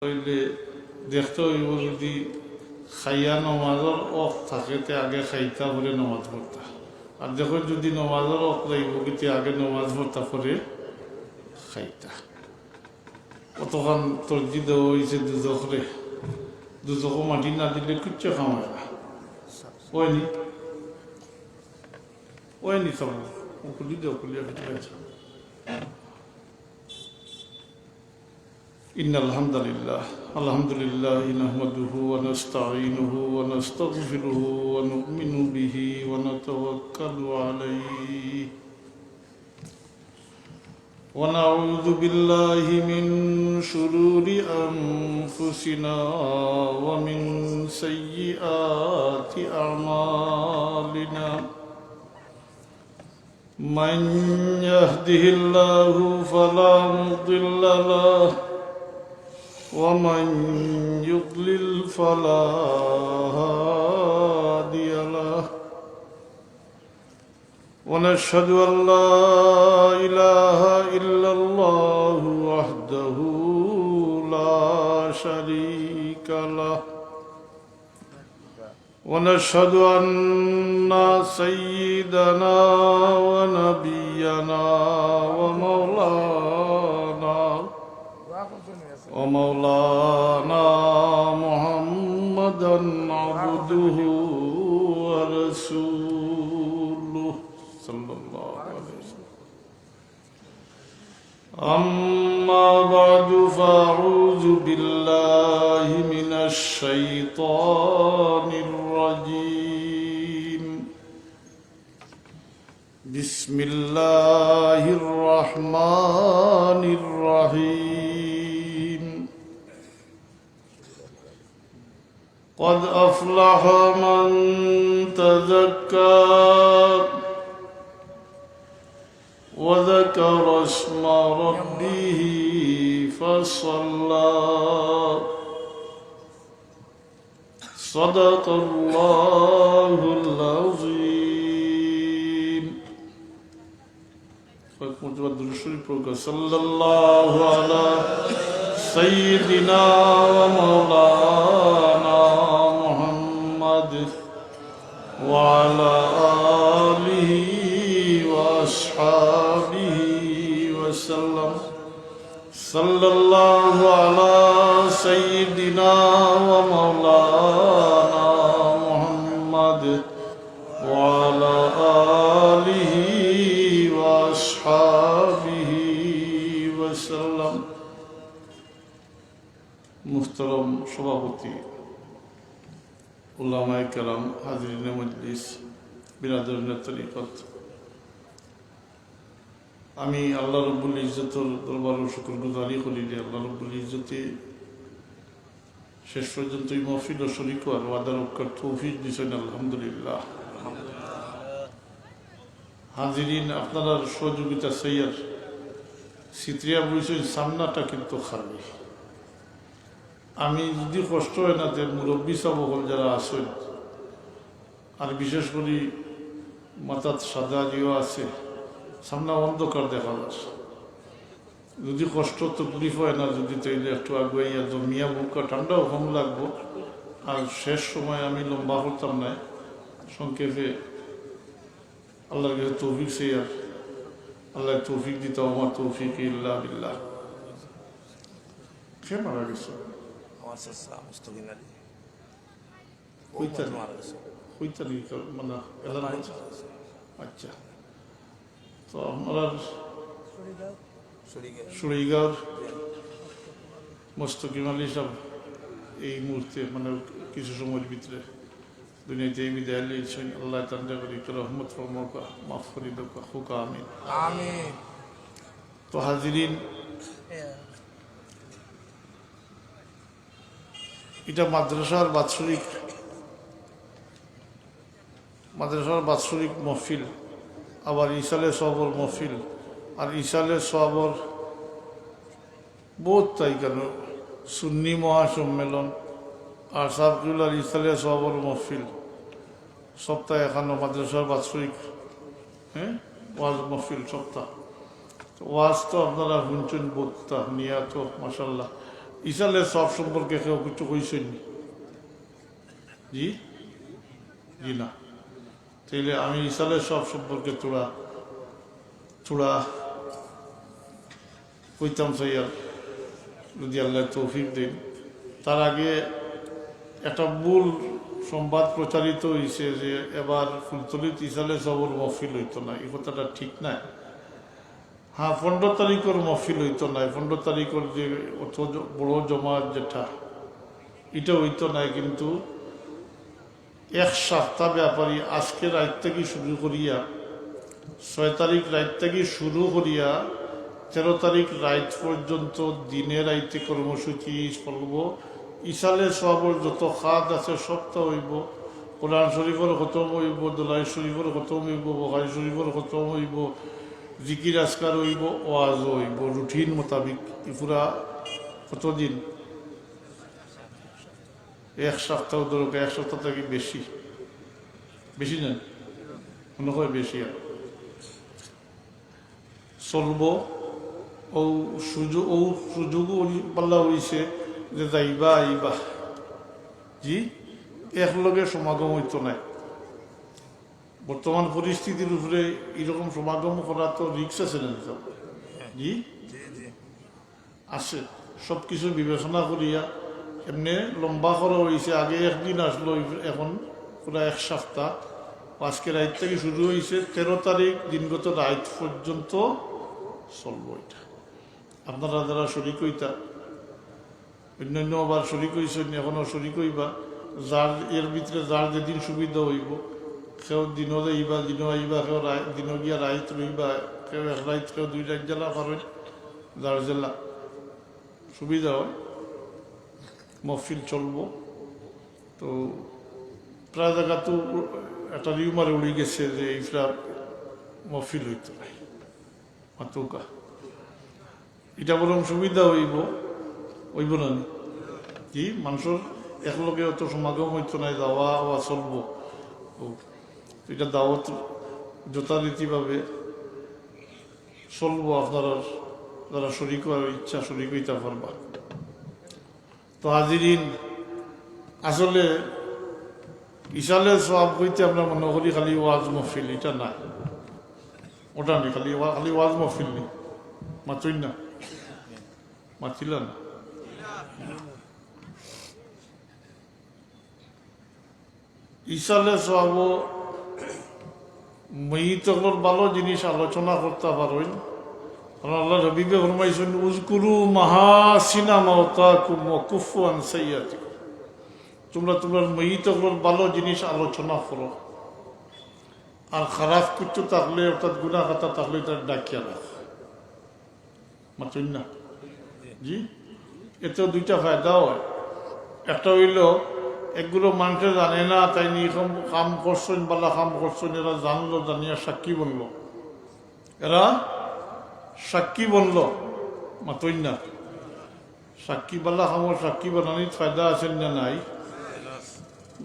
হইলে দেখতে হইব যদি খাইয়া নমাজর অফ থাকে তে আগে খাইতা পরে নমাজ পড়তা, আর দেখুন যদি নমাজর অফ লাগব কিন্তু আগে নমাজ পড়তা পরে খাইতা। কতক্ষণ তর্জি দেওয়া হয়েছে দুজকরে, দুজক মাটি না দিলে কিচ্ছু খাওয়ায় না। ওইনি ওইনি খাবো খুলি দেও খুলিয়া ফিরে গেছে। إن الحمد لله نحمده ونستعينه ونستغفره ونؤمن به ونتوكل عليه ونعوذ بالله من شرور أنفسنا ومن سيئات أعمالنا من يهده الله فلا مضل له ومن يضلل فلا هادي له ونشهد أن لا إله إلا الله وحده لا شريك له ونشهد أن سيدنا ونبينا ومولانا محمدا عبده ورسوله صلى الله عليه وسلم. أما بعد فأعوذ بالله من الشيطان الرجيم. بسم الله الرحمن الرحيم. قد أفلح من تزكى وذكر اسم ربه فصلى صدق الله العظيم. صلى الله على سيدنا ومولانا محمد وعلى آله وأصحابه وسلم. صلى الله على سيدنا ومولانا محمد وعلى آله وأصحابه وسلم. মুহতারাম সভাপতি, উলামায়ে কেরাম, হাজিরিনে মজলিস, বিরাদরিনে তরিকত, আমি আল্লাহ রব্বুল ইজ্জতের দরবারে শুকরগুজারি করি যে আল্লাহ রব্বুল ইজ্জতে শেষ পর্যন্ত এই মহফিল ও শরীক আর ওয়াদা রক্ষার তৌফিক দিয়েছেন, আলহামদুলিল্লাহ। হাজিরিন, আপনারা সহযোগিতা সাইয়ার সিত্রিয়া বলছেন সামনাটা কিন্তু খালি। আমি যদি কষ্ট হয় না যে মুরব্বী সাবকল যারা আসেন, আর বিশেষ করে মাথাত সাদা জিও আছে, সামনে অন্ধকার দেখা যাচ্ছে, যদি কষ্ট তকলিফ হয় না, যদি তৈরি একটু আগুয়াইয়া জমিয়া বুকা ঠান্ডাও কম লাগবো। আর শেষ সময় আমি লম্বা করতাম না, সংক্ষেপে আল্লাহর কাছে তৌফিক সেইয়ার, আল্লাহ তৌফিক দিত, আমার তৌফিক ইল্লা বিল্লাহ। সে মারা গেছে আচ্ছা, তো আপনার সুরিগাঁওর মুস্তাকিম আলী সাহেব এই মুহূর্তে মানে কিছু সময়ের ভিতরে দুনিয়াতে এই বিদায় লিয়েছেন। আল্লাহ তান্ডা করি রহমত ফরমকা মাফ করি দোকা হুকা আমিন। তো হাজিরিন, এটা মাদ্রাসার বাৎসরিক মহফিল, আবার ইসালে সবর মহফিল, আর ইসালে সবর বহুত তাই কেন সুন্নি মহাসম্মেলন আর সাবকুলার ইসালে সবর মহফিল সপ্তাহে এখানে মাদ্রাসার বাৎসরিক ওয়াজ মহফিল সপ্তাহ। ওয়াজ তো আপনারা শুনছেন বোধটা নিয়া তো মাসাল্লাহ ইসালের সব সম্পর্কে কেউ কিছু কইছেন? জি জি না। তাইলে আমি ইসালের সব সম্পর্কে চূড়া কইতাম সৈয়ার, যদি আল্লাহ তৌফিক দেন। তার আগে একটা ভুল সংবাদ প্রচারিত হয়েছে যে এবার ফুলতলিত ইসালে সবর মহফিল হইতো না। এই কথাটা ঠিক না। হ্যাঁ, 15 তারিখের মহফিল হইতো না, 15 তারিখের যে অত বড় জমাত যেটা, এটা হইতো না। কিন্তু এক সপ্তাহ ব্যাপারী আজকে রাত থেকে শুরু করিয়া 6 তারিখ রাত থেকে শুরু করিয়া 13 তারিখ রাত পর্যন্ত দিনে রাইতে কর্মসূচি চলব। ইসালে সবর যত খাত আছে সবটা হইব। কোরআন শরীফের খতম হইব, দোলাই শরীফের খতম হইব, বখারি শরীফের খতম হইব, জিকির আজকার হইব, ওয়াজ হইব রুটিন মোতাবিক। পুরা কতদিন? এক সপ্তাহ দরকার। এক সপ্তাহ থেকে বেশি বেশি না, মনে হয় বেশি আর চলব। ও সুযোগও পাল্লা হইছে যে যাইবা আইবা। জি, একলগে সমাগম হইতো না। বর্তমান পরিস্থিতির উপরে এরকম সমাগম করা তো রিক্স আছে না? জি আছে। সব কিছু বিবেচনা করিয়া এমনি লম্বা করা হয়েছে। আগে একদিন আসলো, এখন পুরা এক সপ্তাহ। আজকে রাত থেকে শুরু হয়েছে, 13 তারিখ দিনগত রাত পর্যন্ত চলবো। এটা আপনারা যারা শরিক হইতা, অন্যান্য আবার শরিক হয়েছেন, এখনও শরিক হইবা। যার এর ভিতরে যার যেদিন সুবিধা হইব, কেউ দিনও যাইবা, দিনও আইবা, কেউ দিনও গিয়া রাইত রইবা, কেউ এক রাইত, কেউ 2 রাইত জেলা পারেন। যার জেলা সুবিধা হয় মহফিল চলব। তো প্রায় জায়গা তো একটা রিউমারে উড়ে গেছে যে এইটা মহফিল হইতো নাই মাতুকা। এটা বরং সুবিধা হইব না কি? মানুষের একলগে অত সমাগম হইতো নাই, দাওয়া চলব। এটা দাওয়াত যথারীতিভাবে চলবো। আপনারা যারা শরিক হওয়ার ইচ্ছা শরিক হইতে পারবা। তো হাজিরিন, আসলে ইসালে সব হইতে আমরা মনে করি খালি ওয়াজ মহফিল, এটা না। ওটা নেই, খালি ওয়াজ মহফিল নেই। মাতই না, মাতিল না। ইসালে সব মহিতগুলোর ভালো জিনিস আলোচনা করতে পারেন। কারণ আল্লাহ হাবিবে ফরমাইছেন, উযকুরু মাহাসিনা মাওতাকুম ওয়া কুফু আন সাইয়্যাতিকুম। তোমরা তোমার মহিতগুলোর ভালো জিনিস আলোচনা করো, আর খারাপ কিছু থাকলে, অর্থাৎ গুনাহ কথা থাকলে তার ডাকিয়া রাখো। মাতই না? জি, এতেও 2টা ফায়দা হয়। একটা হইল, এগুলো মানুষে জানে না, তাই নিয়ে কাম করছেন, বালা কাম করছেন, এরা জানলো, জানিয়া সাক্ষী বললো, এরা সাক্ষী বললো। মাতই না? সাক্ষী বালা কামর সাক্ষী বানানির ফায়দা আছেন না নাই?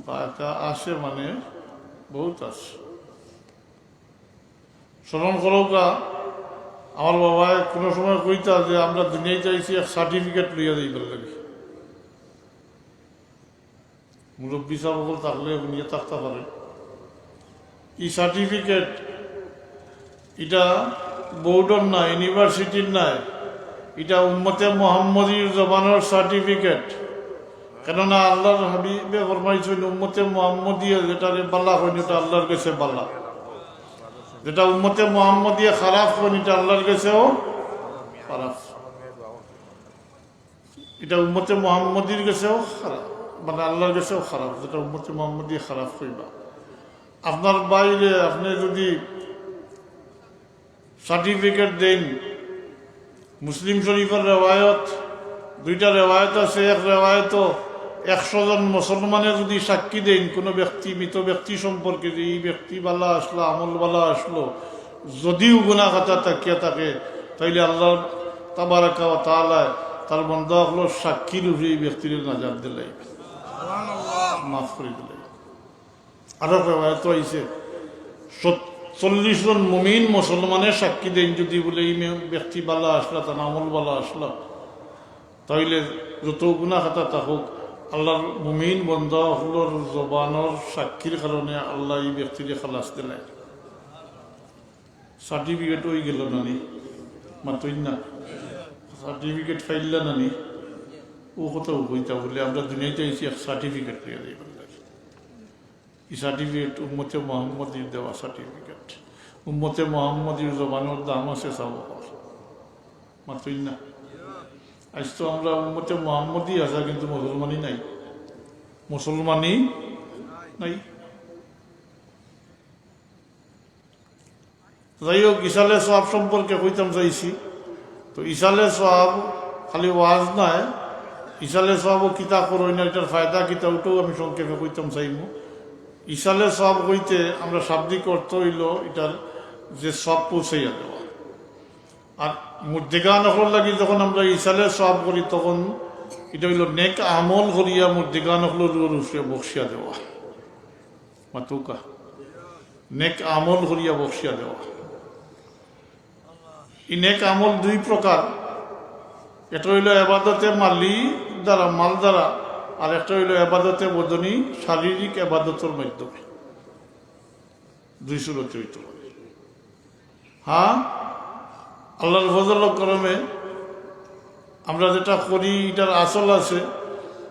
বা এটা আছে, মানে বহুত আছে। স্মরণ করোকা, আমার বাবায় কোনো সময় কইতা যে আমরা দুনিয়ায় চাইছি এক সার্টিফিকেট লইয়া যাইবার লাগে। মুরব্বী সাহেব থাকলে নিয়ে থাকতে পারে। এই সার্টিফিকেট এটা বোর্ডর না, ইউনিভার্সিটির নাই, এটা উম্মতে মুহাম্মদীর জবানের সার্টিফিকেট। কেননা আল্লাহর হাবিবে ফরমাইছেন, উম্মতে মুহাম্মদিয়া যেটারে বালা হইনি ওটা আল্লাহর কাছে বালা, যেটা উম্মতে মুহাম্মদিয়া খারাপ হইনি এটা আল্লাহর কাছেও খারাপ। এটা উম্মতে মুহাম্মদীর কাছেও খারাপ, মানে আল্লাহর কাছেও খারাপ, যেটা উম্মতে মুহাম্মদিয়া খারাপ হইবা। আপনার বাইরে আপনি যদি সার্টিফিকেট দেন, মুসলিম শরীফের রেওয়ায়ত, 2টা রেওয়ায়ত আছে। এক রেওয়ায়ত 100 জন মুসলমানে যদি সাক্ষী দেন কোনো ব্যক্তি, মৃত ব্যক্তি সম্পর্কে, যে এই ব্যক্তি বালা আসলো, আমল বালা আসলো, যদিও গুনাহ খাতা তাকিয়া থাকে, তাইলে আল্লাহ তাবারাকা ওয়া তাআলা তার বান্দা হলো সাক্ষীর উপরে এই ব্যক্তির নাজাত দিলাই, মাফ করে দিলাই। আরো রেওয়ায়ত হইছে 40 জন মুমিন মুসলমানের সাক্ষী দেন, যদি বলে এই ব্যক্তি বালা আসলো, তার আমল বালা আসলো, তাইলে যত গুনাহ খাতা থাকুক আল্লাহর মুমিন বন্দাগুলোর জবানোর সাক্ষীর কারণে আল্লাহ এই ব্যক্তিকে খালাস দিলেন। সার্টিফিকেট হয়ে গেল নানি মাতই না, সার্টিফিকেট ফাইল নানি ও কোথাও বইতা বলে আমরা দুনিয়াতে এসে এক সার্টিফিকেট পেয়ে যাই। এই সার্টিফিকেট উম্মতে মোহাম্মদীর দেওয়া সার্টিফিকেট। উম্মতে মোহাম্মদীর জবানোর দাম আছে সব মাতই না। আজ তো আমরা উম্মতে মোহাম্মদই আসা কিন্তু মুসলমানই নাই, মুসলমানই নাই। যাই হোক, ইসালে সোয়াব সম্পর্কে কইতাম চাইছি। তো ইসালে সোয়াব খালি ওয়াজ নাই, ইসালে সোয়াবও কিতা করই না, এটার ফায়দা কিতা ওটাও আমি সংক্ষেপে কইতাম চাইব। ইসালে সোয়াব হইতে আমরা শাব্দিক অর্থ হইল এটার যে সব পৌঁছাইয়া দেওয়া। আর মুর্দিগা নকল লাগি যখন আমরা ইসালে সোয়াব করি তখন এটা হইল নেক আমল করিয়া মুর্দিগা নকলের রূপে বক্সিয়া দেওয়া। মাতুকা নেক আমল করিয়া বক্সিয়া দেওয়া। এই নেক আমল দুই প্রকার, এটা হইল এবাদতে মালি দ্বারা, মাল দ্বারা, আর একটা হইল এবাদতে বদনী শারীরিক এবাদতের মাধ্যমে। দুই সুরতে হইতে পারে। হ্যাঁ, আল্লাহর ফজল করমে আমরা যেটা করি এটার আসল আছে।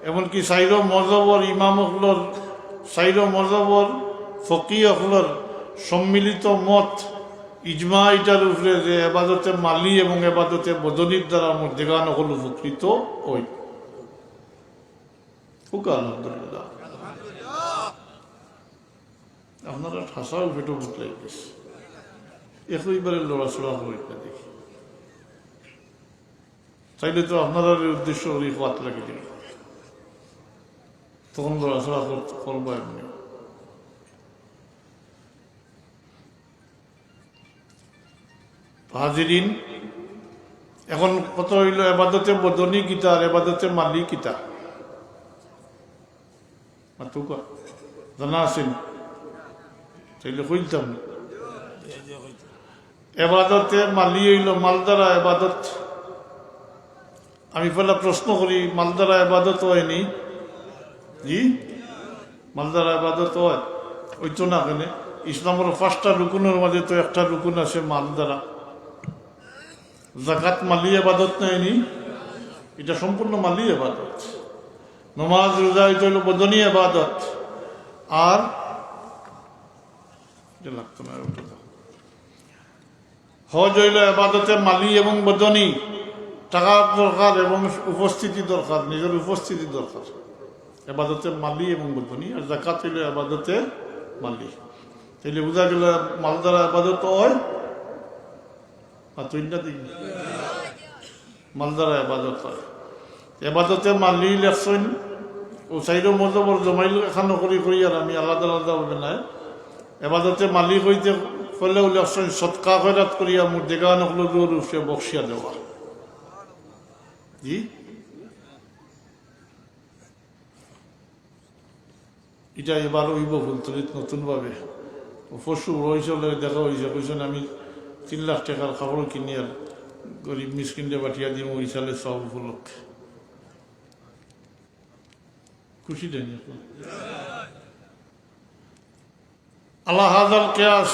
এমনকি সাইর মজবর ইমাম হকলর, সাইর মজবর ফকি হকলর সম্মিলিত মত ইজমা এটার উপরে যে এবাদতে মালি এবং এবাদতে বদনির দ্বারা মুর্দিগান হল উপকৃত হই। আলহামদুলিল্লাহ, আপনারা ঠাসাও ভেটো বুঝলে গেছে একইবারে লড়াচড়া হই না দেখি, তাইলে তো আপনারা উদ্দেশ্য হাত লাগিয়ে দিল, তখন লড়াচড়া করবো এমনি। হাজিরিন, এখন কত হইল এবাদতে বদনী গীতা আর এবাদতে মালি গীতা জানা আছেন? তাইলে কইতাম এবাদতে মালি হইল মাল দ্বারা এবাদত। আমি পয়লা প্রশ্ন করি, মাল দ্বারা এবাদত হয়নি? জি, মাল দ্বারা এবাদত হয়? ওই তো না, কেন ইসলামের 5টা রুকুনের মাঝে তো একটা রুকুন আছে মাল দ্বারা। যাকাত মালি এবাদত নেয়নি, এটা সম্পূর্ণ মালি এবাদত। নমাজ রোজা এটা হইল বদনী এবাদত। আর লাগতো না, হজ হইল এবাদতে মালি এবং বদনী। টাকা দরকার এবং উপস্থিতি দরকার, নিজের উপস্থিতি দরকার, এবাদতে মালি এবং বদনী। আর যাকাত হইল এবাদতে মালি। তাইলে বোঝা গেল মাল দ্বারা এবাদত হয়, মাল দ্বারা এবাদত হয়। এবাদতে মালি লেখছেন ও সাইড মজবর জমাইল এখানো করি করি, আর আমি আলাদা আলাদা হবে নাই। এবাদতে মালি হইতে করলেও লেখছেন সৎকা খয়রাত করিয়া মুর্দিগা নকলের রূপে বক্সিয়া দেওয়া। জি, এটা এবার হইব ফুলতলিত নতুনভাবে। পশু রয়েছে দেখা হয়েছে, কইছেন আমি 3 লাখ টাকার খাবার কিনি আর গরিব মিসকিনরে পাঠিয়া দিই ওই সালে সব উপলক্ষে। খুশি দেন আল্লাহ হাজার কেয়াস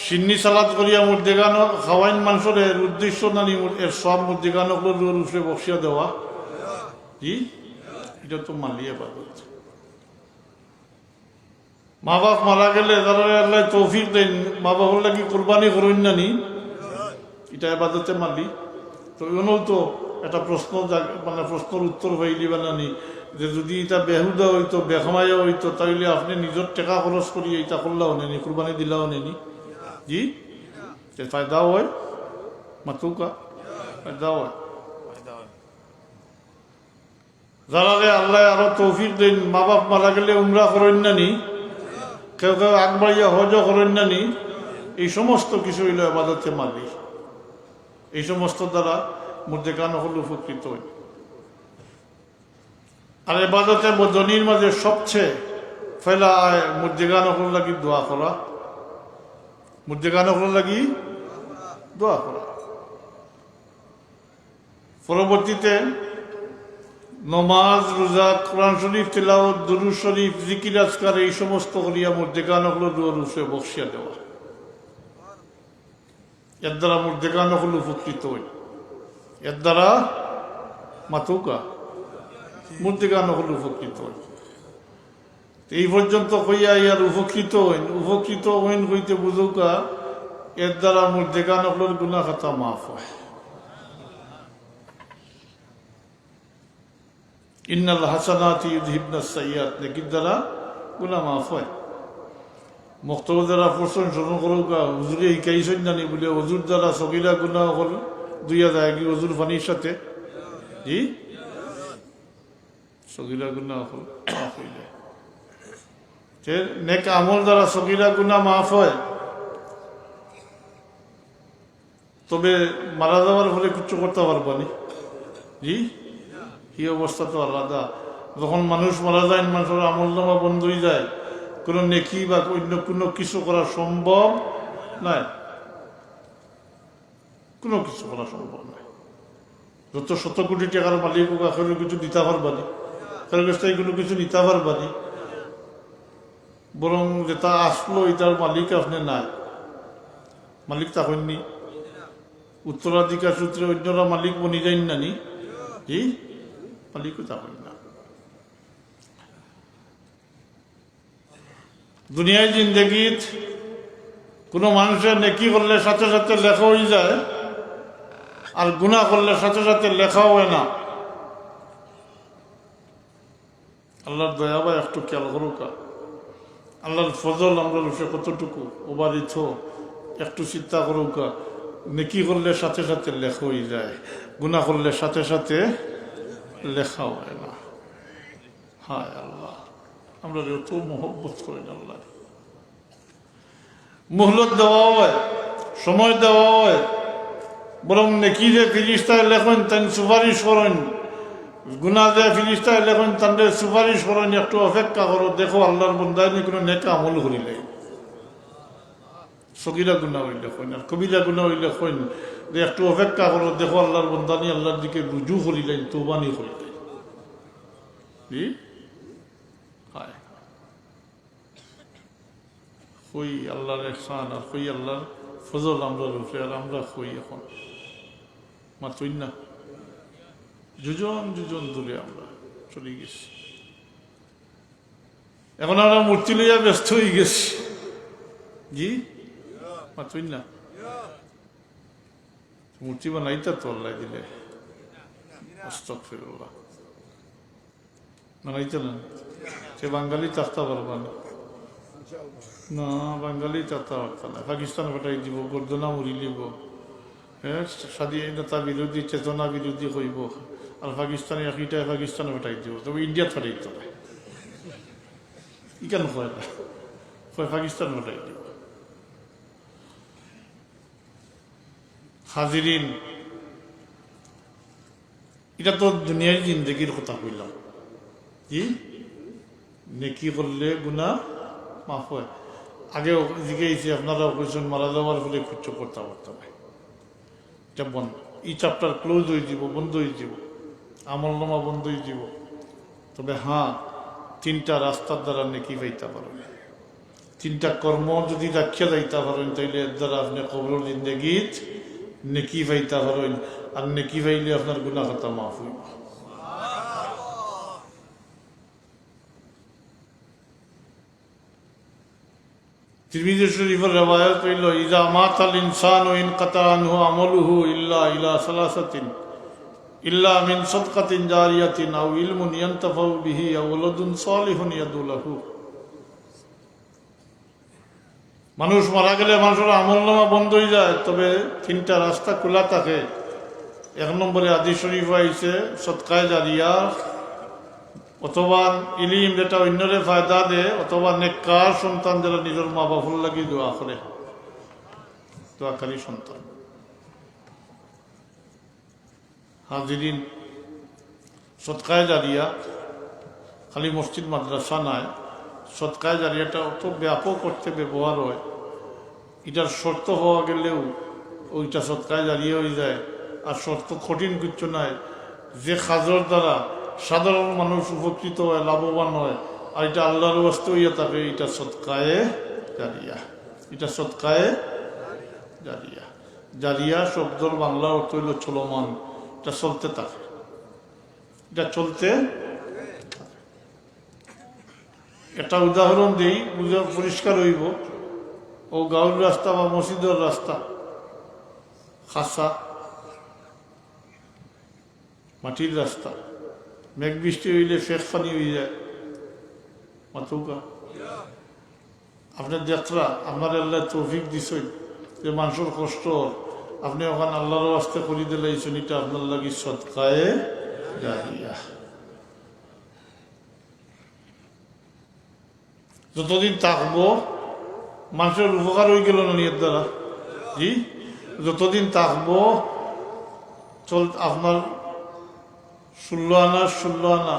সিন্নি সালাদ করিয়া মুর্দিগানো খাওয়াইন মানুষের এর উদ্দেশ্য নানি এর সব মুর্দিগানো রূপে বক্সিয়া দেওয়া। জি, এটা তো মালি এবাদত। মা বাপ মারা গেলে তারা আল্লাহ তৌফিক দেন, মা বাবার লাগি কোরবানি করুন নানি, এটা এবাদতে মালি। তো এমনও তো একটা প্রশ্ন, মানে প্রশ্নের উত্তর হয়ে দিবা নানি যে যদি এটা বেহুদা হইতো, বেখমাইয়া হইতো, তাইলে আপনি নিজের টাকা খরচ করি এটা করলেও নেনি, কোরবানি দিলেও নেনি। জি, ফায়দাও হয়, মাতুকা ফায়দাও হয়। যারা আল্লাহ আরো তৌফিক দেন, মা বাপ মারা গেলে উমরা করেন নানি, কেউ কেউ আগবাড়িয়া হজও করেন নানি, এই সমস্ত কিছু হইল এবাদতে মালি। এই সমস্ত দ্বারা মুর্দিগান হল উপকৃত হয়। আর এবাদতে বদনীর মাঝে সবচেয়ে ফেলা মুর্দিগান হল লাগি দোয়া করা, মুর্দিগান হল লাগি দোয়া করা। পরবর্তীতে নমাজ, রোজা, কোরআন শরীফ তেলাওয়াত, দুরূদ শরীফ, জিকির আজকার এই সমস্ত করিয়া মুর্দেগানগুলো দুয়ার উপরে বক্সিয়া দেওয়া। এর দ্বারা মুর্দেগানগুলো উপকৃত হই, এর দ্বারা মাতুকা মুর্দেগানগুলো উপকৃত হই। এই পর্যন্ত কইয়া ইয়ার উপকৃত হইন হইতে বুঝুকা এর দ্বারা মুর্দেগানগুলোর গুনাহ খাতা মাফ হয়। ইন্নাল হাসানাতি ইউযহিবনাস সাইয়্যাত, নেকির দ্বারা গুনাহ মাফ হয়। মুক্তব দ্বারা প্রশ্ন শুরু করুকা হুজুরে শিকাইছেন জানি বলে হুজুর দ্বারা সগীরা গুনাহ হল দুইয়া যায় কি হুজুর পানির সাথে? জি, সগীরা গুনাহ হল মাফ হয়ে যায়। নেক আমল দ্বারা সগীরা গুনাহ মাফ হয়, তবে মারা যাওয়ার ফলে কিছু করতে পারবানি। জি, এই অবস্থা তো আলাদা। যখন মানুষ মারা যায়, মানুষের আমল নামা বন্ধ হয়ে যায়, কোনো নেকি বা অন্য কোনো কিছু করা সম্ভব নয়, কোনো কিছু করা সম্ভব নয়। যত শত কোটি টাকার মালিক হোক, কারো কিছু দিতে পারবানি, কারো কাছ থেকে কোনো কিছু নিতে পারবানি, বরং যেটা আসলো এটার মালিক আপনি নাই, মালিক তখননি উত্তরাধিকার সূত্রে অন্যরা মালিক বনি যাই নানি, জি, মালিকও তখন না। দুনিয়ায় জিন্দগিত কোনো মানুষের নেকি করলে সাথে সাথে লেখা হয়ে যায়, আর গুনাহ করলে সাথে সাথে লেখা হয় না। আল্লাহর দয়া বা একটু খেয়াল করুকা, আল্লাহর ফজল আমরা রুষে কতটুকু ওবারিত একটু চিন্তা করুকা। নেকি করলে সাথে সাথে লেখা হয়ে যায়, গুনাহ করলে সাথে সাথে লেখা হয় না। হায় আল্লাহ, আমরা যত মোহব্বত করেন আল্লাহ। মুহলত দেওয়া হয়, সময় দেওয়া হয়, বরং নেকি যে ফিরিস্তায় লেখেন তাই সুপারিশ করেন, গুনাহ যে ফিরিস্তায় লেখেন তাদের সুপারিশ করেন, একটু অপেক্ষা করো, দেখো আল্লাহর বন্দায় কোনো নেকা আমল করিলে। সগীরা গুনাহ হইলে কইন, আর কবিরা গুনাহ হইলে কইন যে একটু অপেক্ষা করো, দেখো আল্লাহর বন্দানি আল্লাহর দিকে রুজু করিলেন, তওবানি করিলেন। জি, হায় কই আল্লাহর ইহসান আর কই আল্লাহর ফজল আমরা রূপে, আর আমরা কই এখন মাত্রই না, যুজন দূরে আমরা চলে গেছি। এখন আমরা মূর্তি লইয়া ব্যস্ত হয়ে গেছি। জি, মাত্রই না, মূর্তি বানাইতা তো আল্লাহ দিলে আস্তাগফিরুল্লাহ, বানাইতে না, সে বাঙালি চাষতে পারবা না, না বাঙালি চাষতে পারত না, পাকিস্তান পাঠাই দিব, গর্দনা মুড়ি লিব, হ্যাঁ স্বাধীনতা বিরোধী চেতনা বিরোধী হইব, আর পাকিস্তানে একইটাই পাকিস্তানে পাঠাই দিব, তবে ইন্ডিয়াত পাঠাই তো না, ই কেন হয় না, পাকিস্তান পাঠাই দিব। হাজিরিন, এটা তো দুনিয়ার জিন্দগির কথা কইলাম। কি নেকি করলে গুনাহ মাফ হয়। আগেও জিজ্ঞেস আপনারা কইছেন মারা যাওয়ার ফলে কিচ্ছু করতে পারতাম, এটা বন্ধ, এই চ্যাপ্টার ক্লোজ হয়ে যাব, বন্ধ হয়ে যাব, আমলনামা বন্ধ হয়ে যাব। তবে হ্যাঁ, তিনটা রাস্তার দ্বারা নেকি পাইতে পারেন, তিনটা কর্ম যদি রাখিয়া যাইতে পারেন, তাইলে এর দ্বারা আপনি কবর জিন্দগিত নেকি পাইতে পারেন, আর নেকি পাইলে আপনার গুনাহ খাতা মাফ হইব। তিরমিজি শরীফের রিওয়ায়াত হইল, ইযা মাতাল ইনসানু ইনকাতা আনহু আমালুহু ইল্লা ইলা সালাসাতিন, ইল্লা মিন সাদকাতিন জারিয়াতিন আও ইলমুন ইয়ানতাফাউ বিহি আও ওয়ালাদুন সালিহুন ইয়াদউ লাহু। মানুষ মারা গেলে মানুষের আমলনামা বন্ধ হয়ে যায়, তবে তিনটা রাস্তা খোলা থাকে। এক নম্বরে হাদিস শরীফ আইছে সদকায়ে জারিয়া, অথবা ইলিম যেটা অন্যরে ফায়দা দেয়, অথবা নেককার সন্তান যারা নিজের মা বাবার লাগি দোয়া করে, দোয়াকারী সন্তান। হাজিরিন, সদকায়ে জারিয়া খালি মসজিদ মাদ্রাসা নয়, সদকায়ে জারিয়াটা অত ব্যাপক অর্থে ব্যবহার হয়। এটার শর্ত হওয়া গেলেও ওইটা সদকায়ে জারিয়া হয়ে যায়। আর শর্ত কঠিন কিছু নাই, যে কাজের দ্বারা সাধারণ মানুষ উপকৃত হয়, লাভবান হয়, আর এটা আল্লাহর ওয়াস্তে হইয়া থাকে, এটা সদকায়ে জারিয়া। এটা সদকায়ে জারিয়া। জারিয়া শব্দর বাংলা অর্থ হইল চলমান, এটা চলতে থাকে, এটা চলতে। একটা উদাহরণ দিই, পরিষ্কার হইব। ও গাঁওর রাস্তা বা মসজিদের রাস্তা খাসা মাটির রাস্তা, মেঘ বৃষ্টি হইলে ফেক পানি হয়ে যায় মাথৌকা। আপনার যাত্রা আপনার আল্লাহ তৌফিক দিছেন যে মানুষের কষ্ট, আপনি ওখানে আল্লাহর রাস্তা করি দিলাইছেন, এটা আপনার লাগি সদকায়ে জারিয়া। যতদিন থাকবো মানুষের উপকার হয়ে গেল না নিয়ের দ্বারা, জি, যতদিন থাকবো আপনার 16 আনা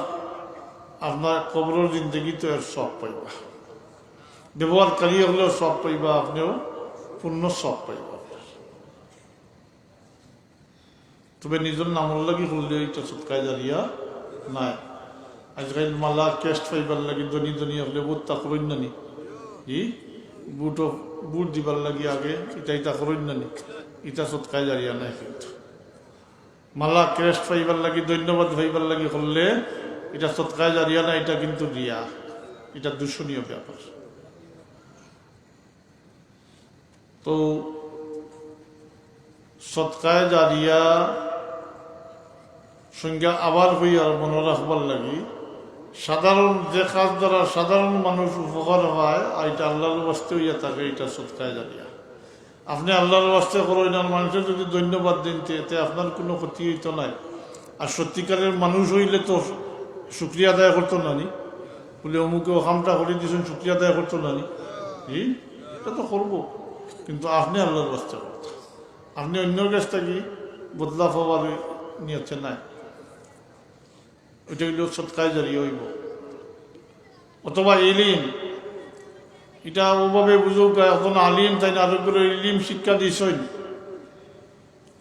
আপনার কবরের জিন্দগি তো এর সব পাইবা, ব্যবহারকারী হলেও সব পাইবা, আপনিও পূর্ণ সব পাইবা। তবে নিজের নামর লাগি করলে এটা সদকায়ে জারিয়া নাই। আজকাল মালা কেস্ট পাইবার লাগি ধনী ধনী হলে বুট তা করেন নানি, জি, বুট দিবার লাগি আগে এটা করেন নানি, এটা সদকায়ে জারিয়া নাই। কিন্তু মালা ক্রেস্ট পাইবার লাগি, ধন্যবাদ পাইবার লাগি করলে এটা সদকায়ে জারিয়া না, এটা কিন্তু রিয়া, এটা দূষণীয় ব্যাপার। তো সদকায়ে জারিয়া সংজ্ঞা আবার হই আর মনে রাখবার লাগি, সাধারণ যে কাজ দ্বারা সাধারণ মানুষ উপকার হয় আর এটা আল্লাহর বাস্তে হইয়া থাকে, এটা সদকায়ে জারিয়া। আপনি আল্লাহর বাস্তে করেন আর মানুষের যদি ধন্যবাদ দিন এতে আপনার কোনো ক্ষতি হইতো নাই। আর সত্যিকারের মানুষ হইলে তো শুক্রিয়া আদায় করতো নানি, বলে অমুকে ওখানটা করে দিয়েছেন, শুক্রিয়া আদায় করতো নানি, জি, এটা তো করবো। কিন্তু আপনি আল্লাহর বাস্তে করতেন, আপনি অন্যর কাছ থেকে বদলা পাওয়ার নিয়েছে নাই, ওইটা হইল সদকায়ে জারিয়া হইব। অথবা ইলিম, এটা ওভাবে বুঝুক, এখন আলিম তাই না আরোগ্য ইলিম শিক্ষা দিছেন,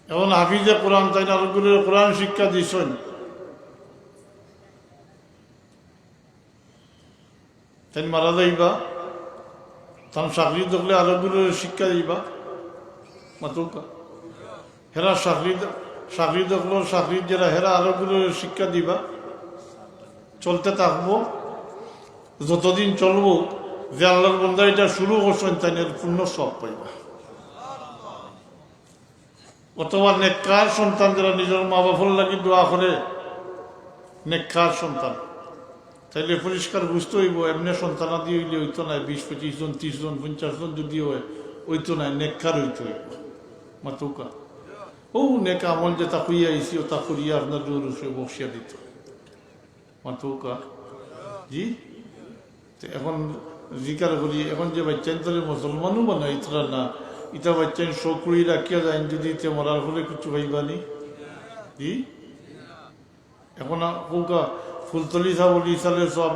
এখন হাফিজে কোরআন তাই না আরোগ্য কোরআন শিক্ষা দিছেন, তাই মারা যাইবা, তার চাকরি দেখলে আরোগ্য শিক্ষা দিবা মাতুকা, হেরা চাকরি দেখলো চাকরির যারা হেরা আরোগ্য শিক্ষা দিবা। চলতে থাকবো, যতদিন চলবো যে আল্লাহর বন্দা এটা শুরু করছেন তাই পূর্ণ সব পাইবা। অথবা নেককার সন্তান যারা নিজের মা বাবার লাগি দোয়া করে, নেককার সন্তান, তাইলে পরিষ্কার বুঝতে হইব এমনি সন্তানাদি হইলে হইতো না 20-25 জন 30 জন 50 জন যদি হয় হইতো না, নেককার হইতে হইব মাতুকা। ও নেক আমল যেটা হইয়া আইসি ওটা করিয়া আপনার জোর বসিয়া দিত মাতুকা, জি। এখন জিকার করি, এখন যে বাচ্চান তাহলে মুসলমানও বানায় ইতরা না, ইটা বাচ্চান শকুড়ি রাখিয়া যায় যদি তে মরার ফলে কিছু হইবানি, জি। এখন কৌকা ফুলতলি সাবল ইসালে সব,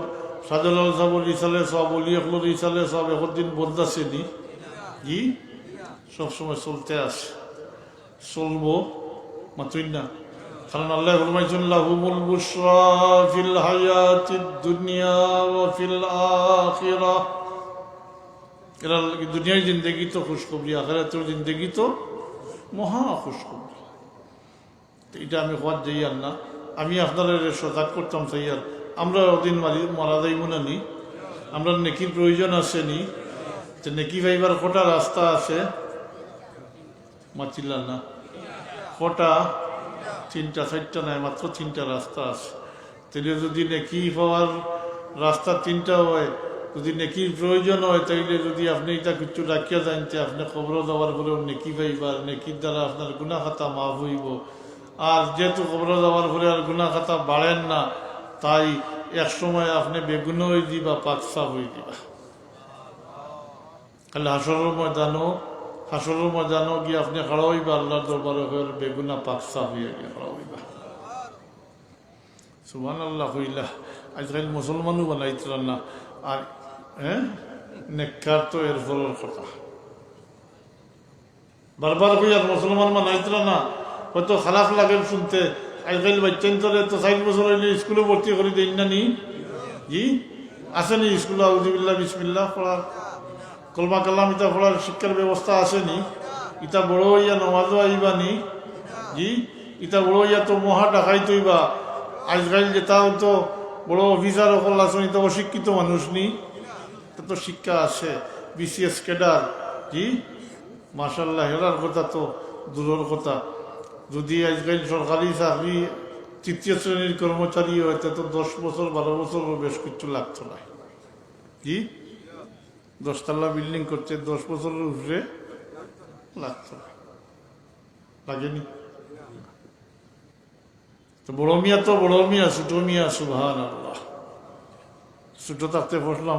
সাজলাল সাবল ইসালে সব, অলি একলোর ইসালে সব, এখন দিন বদলাছে নি, জি, সবসময় চলতে আসে, চলবো মাতুই না। কারণ আল্লাহ ফরমাইছেন লাহুমুল বুশরা ফিল হায়াতিদ দুনিয়া ওয়া ফিল আখিরাহ, এরা দুনিয়ার জিন্দেগি তো খুশখবরি, আখিরাতের জিন্দেগি তো মহা খুশখবরি। এটা আমি হওয়ার যাই আর না, আমি আপনারা সজাগ করতাম চাইয়ার, আমরা ওদিন মারা যাইব না নি, আমরা নেকির প্রয়োজন আছে নি, নেকি ভাইবার কটা রাস্তা আছে মাতিলা না, কটা 3টা 4টা নাই, মাত্র 3টা রাস্তা আছে। তাইলে যদি নেকি পাওয়ার রাস্তা 3টা হয়, যদি নেকির প্রয়োজন হয়, তাইলে যদি আপনি এটা কিছু রাখিয়া জানতে আপনি খবর দেওয়ার পরেও নেকি পাইবার, নেকির দ্বারা আপনার গুনাহ খাতা মাফ হইব। আর যেহেতু খবর দেওয়ার পরে আর গুনাহ খাতা বাড়েন না, তাই এক সময় আপনি বেগুন হয়ে দিবা, পাকসা হয়ে দিবা। খালি হাসরের ময়দানও গিয়ে আপনি খাড়া হইবা, আল্লাহর দরবারে বেগুনা পাকসা হইয়া গিয়ে খাড়া হইবা। সুবহানাল্লাহ হইলা। আজকাল মুসলমানও বানাইতরা না, আর নেককার তো এর ফলের কথা বারবার কই আর মুসলমান বানাইতরা না, হয়তো খারাপ লাগে শুনতে, আজকাল বাচ্চান্তরে তো 4 বছর হইলে স্কুলে ভর্তি করে দেন না নি? জি আসেনি স্কুলে আউযুবিল্লাহ বিসমিল্লাহ পড়ার, কলমা কালাম ইটা পড়ার শিক্ষার ব্যবস্থা আসেনি? ইটা বড় হইয়া নমাজও আইবানি? জি ইটা বড় হইয়া তো মহা ডাকাই তৈবা। আজকাল যেটাও তো বড় অফিসার সকল আছেন, তো অশিক্ষিত মানুষ নি, তো শিক্ষা আছে, বিসিএস ক্যাডার। জি মাশাল্লাহ, হেরার কথা তো দূরের কথা। যদি আজকাল সরকারি চাকরি 3য় শ্রেণীর কর্মচারী হইতে তো 10 বছর 12 বছর বেশ কিছু লাগতো না। জি 10 তলা বিল্ডিং করছে 10 বছরের উপরে লাগতো না, লাগেনি? তো বড় মিয়া তো বড় মিয়া, ছোট মিয়া সুবহানাল্লাহ। ছোট থাকতে পড়লাম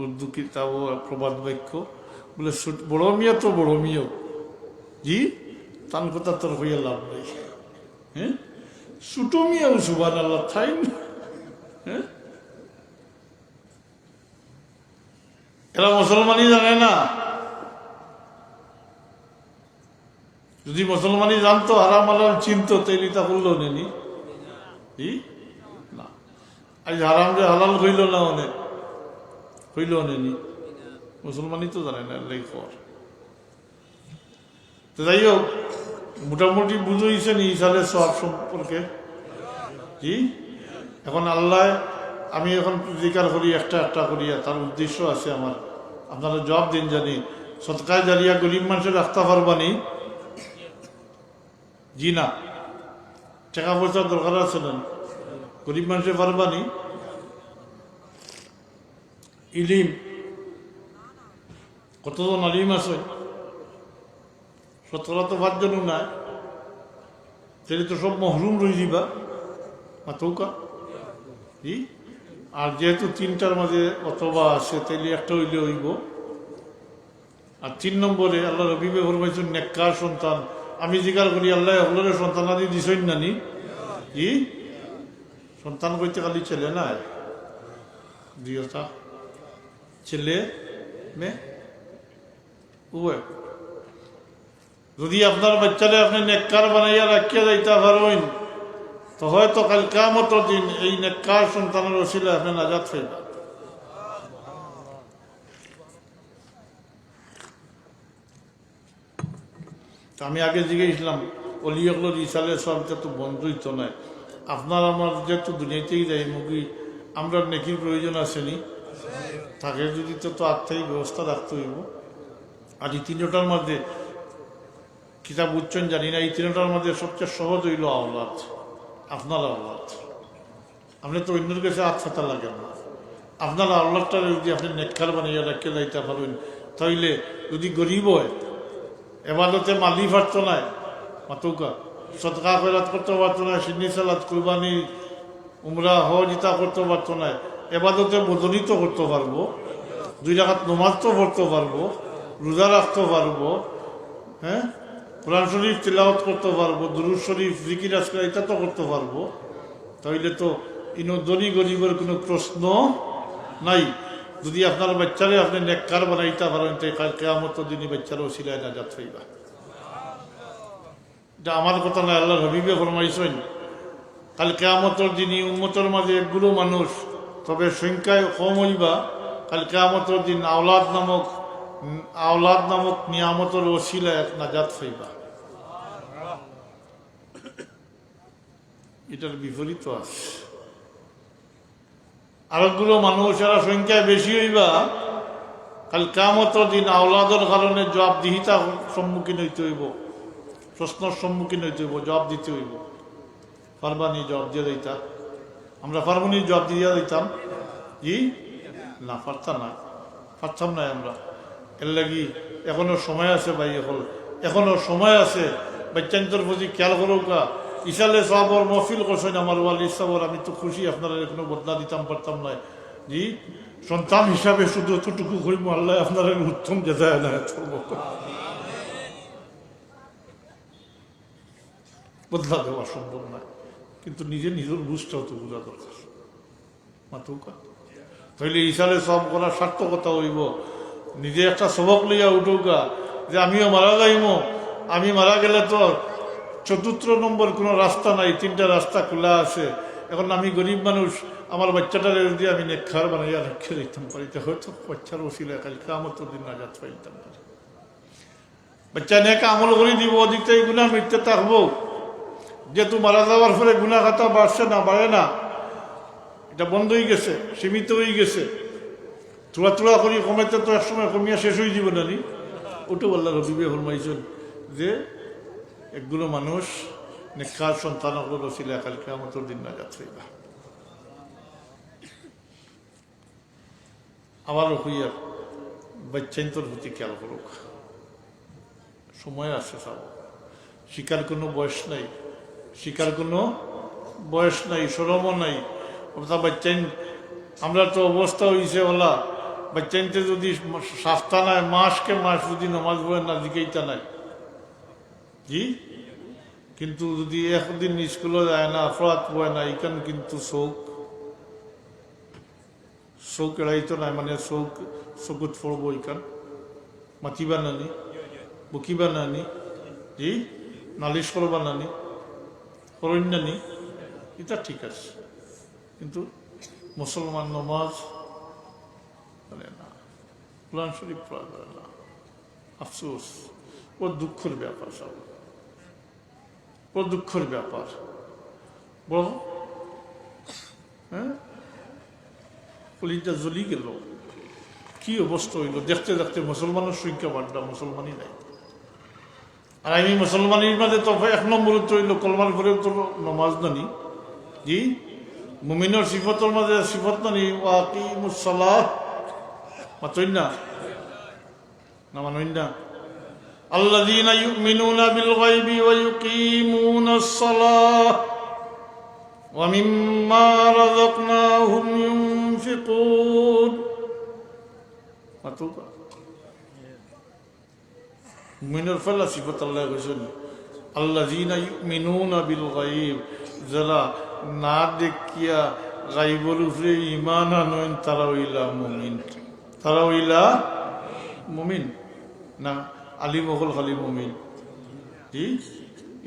উর্দু কিতাব প্রবাদ বাক্য, বলে বড় মিয়া তো বড় মিয়া। জি তান কথা তোর হইয়া লাভ নেই। হ্যাঁ ছোট মিয়াও সুবহানাল্লাহ তাই না? হ্যাঁ এরা মুসলমানই জানে না। যদি মুসলমানই জানতো, হারাম হালাল চিনতো, তাইলে তা করলো নেনি? না, আজ হারাম যে হালাল হইল না, অনেক হইল নেনি, মুসলমানই তো জানে না। তো যাই হোক, মোটামুটি বুঝেছেন ইসালের সব সম্পর্কে। জি এখন আল্লাহ, আমি এখন জিকার করি একটা একটা করিয়া, তার উদ্দেশ্য আছে আমার। আপনারা জবাব দিন জানি, সৎকায় জারিয়া গরিব মানুষের রাস্তা পারবানি? জি না, টাকা পয়সার দরকার আছে না, গরিব মানুষের পারবানি? ইলিম, কতজন আলিম আছে? 17 তো 5 জনও নাই, তাহলে তো সব মহরুম রয়ে দিবা মাতৌকা। জি আর যেহেতু 3টার মাঝে অথবা আছে, তাইলে একটা হইলে হইব। আর 3 নম্বরে আল্লাহ রবিবে ফরমাইছেন নেককার সন্তান। আমি জিজ্ঞাসা করি, আল্লাহ হলের সন্তান আদি দিছই নানি? জি সন্তান কইতে খালি ছেলে নাই, দিওটা ছেলে মেয়ে উভয়। যদি আপনার বাচ্চারে আপনি নেককার বানাইয়া রাখিয়া যাইতে পারেন, তো হয়তো কাল কিয়ামতের দিন এই নেককার সন্তানের ওসিলায় আপনি নাজাত পাইবেন। আমি আগে জিজ্ঞেসলাম, অলিয়গুলোর ইসালে সবটা তো বন্ধই তো নয়। আপনার আমার যেহেতু দুনিয়াতেই যাই মুগি, আমরা নেকির প্রয়োজন আসেনি, থাকে যদি তো আর্থিক ব্যবস্থা রাখতে হইব। আর এই 3টার মধ্যে কিতাব উচ্চন জানি না, এই 3টার মধ্যে সবচেয়ে সহজ হইল আওলাদ, আপনার আওলাদ। আপনি তো অন্যের কাছে আত্মাতা লাগেন না, আপনার আওলাদটা যদি আপনি নেককার বানিয়ে রাখিয়ে যাইতে পারবেন, তাইলে যদি গরিব হয়, এবাদতে মালি পারত নাই, মাতুকা সদকা ফেরাত করতে পারতো না, সিন্নি সালাত কুরবানি উমরা হজ ইতা করতে পারতো না, এবাদতে বদলিত করতে পারবো, 2 রাকাত নামাজ তো পড়তে পারবো, রোজা রাখতে পারবো, হ্যাঁ কোরআন শরীফ তিলাওয়াত করতে পারবো, দুরূদ শরীফ জিকির আজকাল এটা তো করতে পারবো। তাইলে তো ইনো ধনী গরিবের কোনো প্রশ্ন নাই। যদি আপনার বাচ্চারে আপনি নেককার বানাইতে পারেন, তাই কাল কিয়ামতের দিনই বাচ্চার ওসিলায় নাজাত পাইবা। এটা আমার কথা না, আল্লাহর হাবিবে ফরমাইছেন কাল কিয়ামতের দিনই উম্মতের মাঝে একগুলো মানুষ, তবে সংখ্যায় কম হইবা, কাল কিয়ামতের দিন আওলাদ নামক নিয়ামতের ওসিলায় নাজাত পাইবা। এটার বিপরীত আছে। আরেকগুলো মানুষ এরা সংখ্যায় বেশি হইবা, কাল কিয়ামতের দিন আওলাদের কারণে জবাবদিহিতার সম্মুখীন হইতে হইব, প্রশ্নের সম্মুখীন হইতে হইব, জবাব দিতে হইব। পারবানি জবাব দিয়ে দিতা? আমরা পারবনি জবাব দিয়ে দিতাম? জি না, পারতাম না আমরা। এর লাগি এখনো সময় আছে ভাই, এখনো সময় আছে। বাচ্চান্তর প্রতি খেয়াল করুকা। ইসালে সাহাবর মহফিল করছেন আমার ওয়ালি সাহাবর, আমি তো খুশি, আপনারা এখনো বদলা দিতাম পারতাম না। জি সন্তান হিসাবে শুধু এতটুকু করিব, আল্লাহ আপনারা উত্তম যেতায় না, বদলা দেওয়া সম্ভব নয়, কিন্তু নিজের বুঝটাও তো বোঝা দরকার মাতুকা। তাইলে ইসালে সব করার সার্থকতা হইব। নিজে একটা সবক লইয়া উঠুকা যে আমিও মারা যাইব, আমি মারা গেলে তো চতুর্থ নম্বর কোনো রাস্তা নাই, 3টা রাস্তা খোলা আছে। এখন আমি গরিব মানুষ, আমার বাচ্চাটার যদি আমি নেকখার বানাইয়া রেখে দিতাম পারি, হয়তো বাচ্চার ওসিলা কাল কিয়ামতের দিন নাজাত পাইতাম পারি। বাচ্চা নেক আমল করে দিব, ওদিক থেকে গুনাহ মিটতে থাকবো। যেহেতু মারা যাওয়ার ফলে গুনাহ খাতা বাড়ছে না, বাড়ে না, এটা বন্ধ হয়ে গেছে, সীমিত হয়ে গেছে। থোড়া থোড়া করি কমাইতে তো একসময় কমিয়া শেষ হয়ে যাব না নি। ওটা আল্লাহ রবিবে ফরমাইছেন যে একগুলো মানুষ নেককার সন্তানগুলো ওসিলা কাল কিয়ামতের দিন নাজাত পাইবা। আবারও হইয়া বাচ্চাইন্তর প্রতি খেয়াল করুক, সময় আছে সব। শিকার কোনো বয়স নাই, শিকার কোনো বয়স নাই, শরমও নাই। অর্থাৎ বাচ্চাইন আমরা তো অবস্থা হয়েছে ওলা, বাচ্চাইনতে যদি সাফতা নাই, মাসকে মাস যদি নমাজ পড়ে না দিকেইটা নাই জি, কিন্তু যদি একদিন স্কুলে যায় না, অপরাধ পড়ে না, ইকান কিন্তু চৌক এড়াইতো নাই, মানে চকুত পড়ব, ইকান মাতিবা নানি, বকিবা নানি জি, নালিশ করবা নানি, করণ্যানি, এটা ঠিক আছে। কিন্তু মুসলমান নমাজ পড়ে না, কোরআন শরীফ পড়া করে না, আফসোস। ও দুঃখের ব্যাপার, সব ও দুঃখের ব্যাপার। বড় হ্যাঁ, কলিজা জ্বলি গেল, কি অবস্থা হইল। দেখতে দেখতে মুসলমানের সংখ্যা বাড়া, মুসলমানই নাই। আর আমি মুসলমানের মাঝে তো 1 নম্বর হইল কলমার পরে তো নমাজ নানি জি, মুমিনের সিফতের মাঝে সিফত নানি ওয়াকিমুস সালাহ, মাতইন না না, মানইন না। আল্লাযীনা ইউমিনুনা বিল গায়বি ওয়া ইউকিমুনাস সালাহ ওয়া মিম্মা রাযাকনাহুম ইউনফিকুন। মাতুবা মুমিনের ফলা সিফত আল্লাহ কইছেন আল্লাযীনা ইউমিনুনা বিল গায়ব, যারা না দেখিয়া গায়বের উপরে ঈমান আনেন তারা হইলা মুমিন। তারা হইলা মুমিন না, আলিম হল খালি মুমিন জি,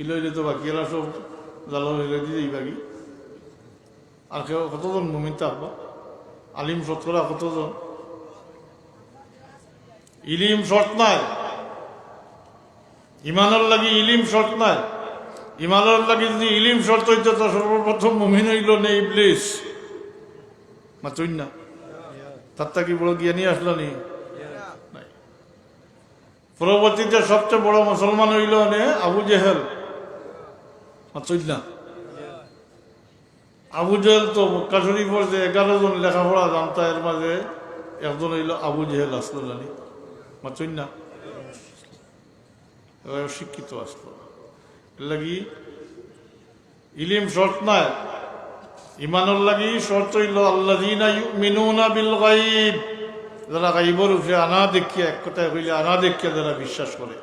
ইলইলে তো বাকিরা সব জালো হইলে দিয়ে বাকি। আর কেউ কতজন মুমিন থাকবা? আলিম শতকরা কতজন? ইলিম শর্ত নাই, ইমানের লাগি ইলিম শর্ত নাই। ইমানের লাগি যদি ইলিম শর্ত হইতো তো সর্বপ্রথম মুমিন হইল নে ইবলিস, মাতুইন না। তার কি বড় জ্ঞানী আসলো নি? পরবর্তীতে সবচেয়ে বড় মুসলমান হইল নে আবু জেহেল, মাতুইন না। আবু জেহেল তো মক্কা শরীফের যে 11 জন লেখাপড়া জানতা, এর মাঝে একজন হইল আবু জেহেল আসলো জানি, মাতুইন না। শিক্ষিত আসলো, এর লাগি ইলিম শর্ত নাই। ইমানের লাগি শর্ত হইল আল্লাযীনা ইউমিনুনা বিল গায়ব, যারা গায়বের উপরে আনা দেখিয়া, এক কথায় হইলে আনা দেখিয়া যারা বিশ্বাস করে।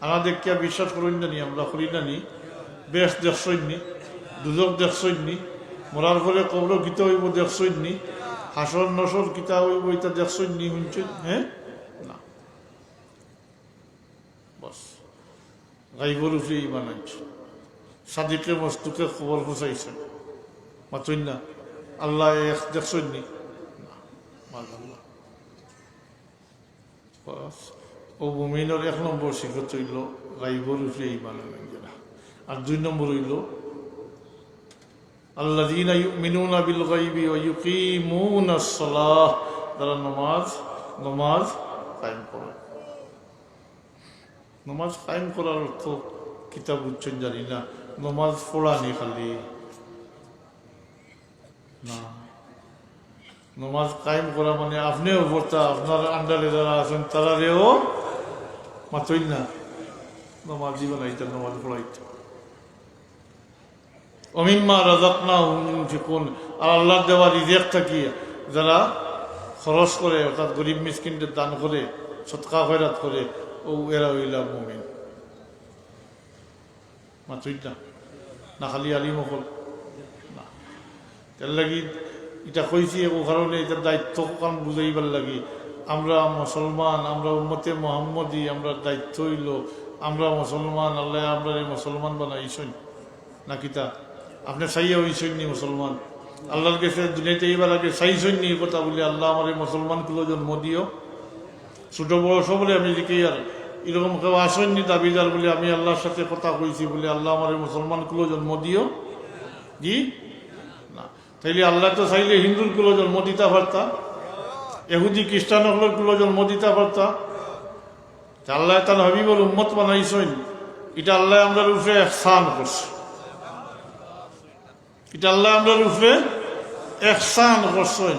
আনা দেখিয়া বিশ্বাস করেন না নি, আমরা করি না নি। বেশ দেখছই নি, দুজক দেখছই নি, মরার পরে কবর গীতা হইব দেখছই নি, হাসর নসর গীতা হইব এটা দেখছই নি, শুনছেন? হ্যাঁ না, বস গায়বের উপরে ঈমান আনছে। সাদিকে মস্তুকে খবর পৌঁছাইছেন, মাতুইন না। আল্লাহ এক দেখছই নি, মাশাআল্লাহ। বস ও মুমিনের 1 নম্বর সিফত হইল গায়বের উপরে ঈমান আনা। আর 2 নম্বর হইল আল্লাযীনা ইউমিনুনা বিল গায়বি ওয়া ইউকিমুনাস সালাহ, যারা নমাজ কায়েম করে। নমাজ কায়েম করার অর্থ কিতাব উচ্চারণ জানি না, নমাজ পড়া নেই খালি না। নমাজ কায়েম করা মানে আপনিও পড়তা, আপনার আন্ডারে যারা আছেন তারারেও মাতইন না, নমাজ জীবন আইতা, নমাজ পড়াইতে। ওমিম্মা রাযাকনাহুম ইউনফিকুন, আর আল্লাহর দেওয়া রিজিক থাকি যারা খরচ করে, অর্থাৎ গরিব মিসকিনদের দান করে, সদকা খয়রাত করে, ও এরা হইলা মুমিন। মাতুইন না, খালি আলিম হল না। এর লাগি এটা কইছি ও কারণে এটার দায়িত্ব কারণ বুঝাইবার লাগি। আমরা মুসলমান, আমরা উম্মতে মুহাম্মদী, আমরা দায়িত্ব হইল আমরা মুসলমান, আল্লাহ আমরা মুসলমান বানাইছেন নাকি তা আপনি চাইয়া হইছেন নি মুসলমান? আল্লাহর কাছে দুনিয়াতে এইবার আগে চাইছেন নি কথা বলি আল্লাহ আমার এই মুসলমানগুলো জন্ম দিও। ছোট বড় সবলে আমি দেখি আর এরকম কেউ আসেননি দাবিদার বলে আমি আল্লাহর সাথে কথা কইছি বলে আল্লাহ আমার এই মুসলমানগুলো জন্ম দিও। জি না, তাইলে আল্লাহ তো চাইলে হিন্দুরগুলো জন্ম দিতে পারতা, এহুদি খ্রিস্টানগুলো জন্ম দিতে পারতা। আল্লাহ তার হাবিবুল উম্মত বানাইছেন, এটা আল্লাহ আমরা উপরে ইহসান করছে। এটা আল্লাহ আমরা উপরে ইহসান করছেন।